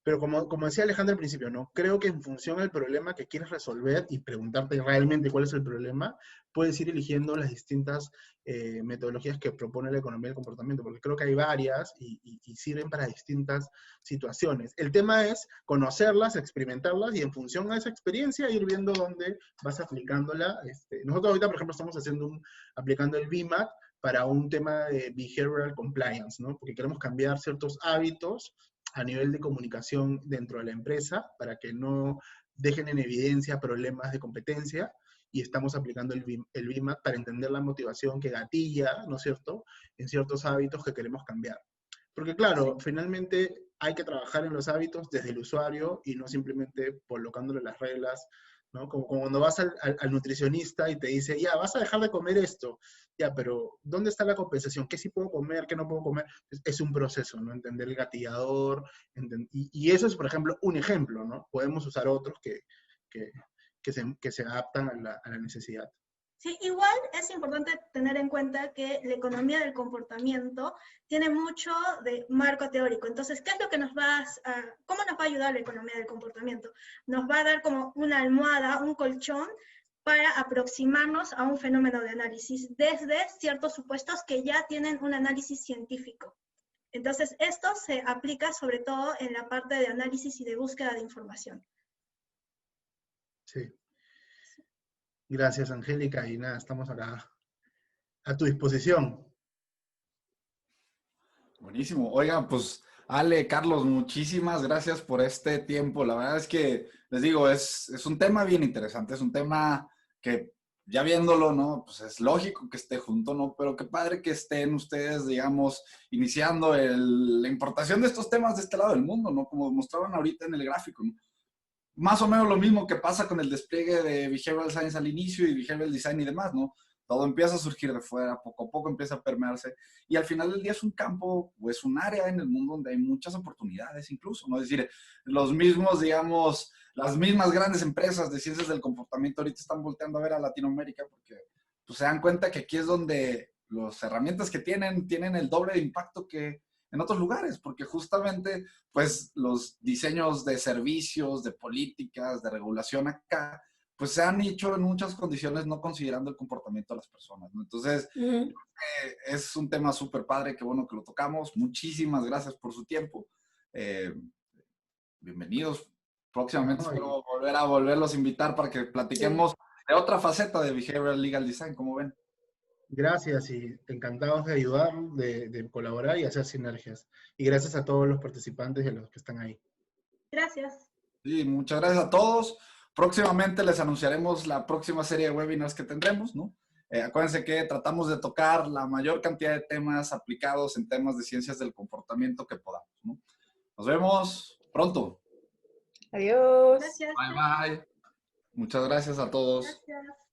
Pero como decía Alejandra al principio, ¿no? Creo que en función del problema que quieres resolver y preguntarte realmente cuál es el problema, puedes ir eligiendo las distintas metodologías que propone la economía del comportamiento, porque creo que hay varias y sirven para distintas situaciones. El tema es conocerlas, experimentarlas y en función a esa experiencia ir viendo dónde vas aplicándola. Nosotros ahorita, por ejemplo, estamos aplicando el BIMAT para un tema de behavioral compliance, ¿no? Porque queremos cambiar ciertos hábitos a nivel de comunicación dentro de la empresa para que no dejen en evidencia problemas de competencia y estamos aplicando el BIMAT para entender la motivación que gatilla, ¿no es cierto?, en ciertos hábitos que queremos cambiar. Porque claro, finalmente hay que trabajar en los hábitos desde el usuario y no simplemente colocándole las reglas, ¿no? Como cuando vas al nutricionista y te dice, ya, vas a dejar de comer esto, ya, pero ¿dónde está la compensación? ¿Qué sí puedo comer? ¿Qué no puedo comer? Es un proceso, ¿no? Entender el gatillador, y eso es, por ejemplo, un ejemplo, ¿no? Podemos usar otros que, que se adaptan a la necesidad. Sí, igual es importante tener en cuenta que la economía del comportamiento tiene mucho de marco teórico. Entonces, ¿qué es lo que cómo nos va a ayudar la economía del comportamiento? Nos va a dar como una almohada, un colchón para aproximarnos a un fenómeno de análisis desde ciertos supuestos que ya tienen un análisis científico. Entonces, esto se aplica sobre todo en la parte de análisis y de búsqueda de información. Sí. Gracias, Angélica, y nada, estamos acá a tu disposición. Buenísimo. Oigan, pues Ale, Carlos, muchísimas gracias por este tiempo. La verdad es que, les digo, es un tema bien interesante, es un tema que ya viéndolo, ¿no? Pues es lógico que esté junto, ¿no? Pero qué padre que estén ustedes, digamos, iniciando la importación de estos temas de este lado del mundo, ¿no? Como mostraban ahorita en el gráfico, ¿no? Más o menos lo mismo que pasa con el despliegue de Behavioral Science al inicio y Behavioral Design y demás, ¿no? Todo empieza a surgir de fuera, poco a poco empieza a permearse y al final del día es un campo o es un área en el mundo donde hay muchas oportunidades incluso, ¿no? Es decir, los mismos, digamos, las mismas grandes empresas de ciencias del comportamiento ahorita están volteando a ver a Latinoamérica porque pues, se dan cuenta que aquí es donde las herramientas que tienen el doble de impacto que en otros lugares, porque justamente pues los diseños de servicios, de políticas, de regulación acá, pues se han hecho en muchas condiciones no considerando el comportamiento de las personas, ¿no? Entonces, es un tema súper padre, qué bueno que lo tocamos. Muchísimas gracias por su tiempo. Eh, Bienvenidos. Próximamente ¿No? espero volverlos a invitar para que platiquemos de otra faceta de Behavioral Legal Design, como ven. Gracias y encantados de ayudar, de colaborar y hacer sinergias. Y gracias a todos los participantes y a los que están ahí. Gracias. Sí, muchas gracias a todos. Próximamente les anunciaremos la próxima serie de webinars que tendremos, ¿no? Acuérdense que tratamos de tocar la mayor cantidad de temas aplicados en temas de ciencias del comportamiento que podamos, ¿no? Nos vemos pronto. Adiós. Gracias. Bye, bye. Muchas gracias a todos. Gracias.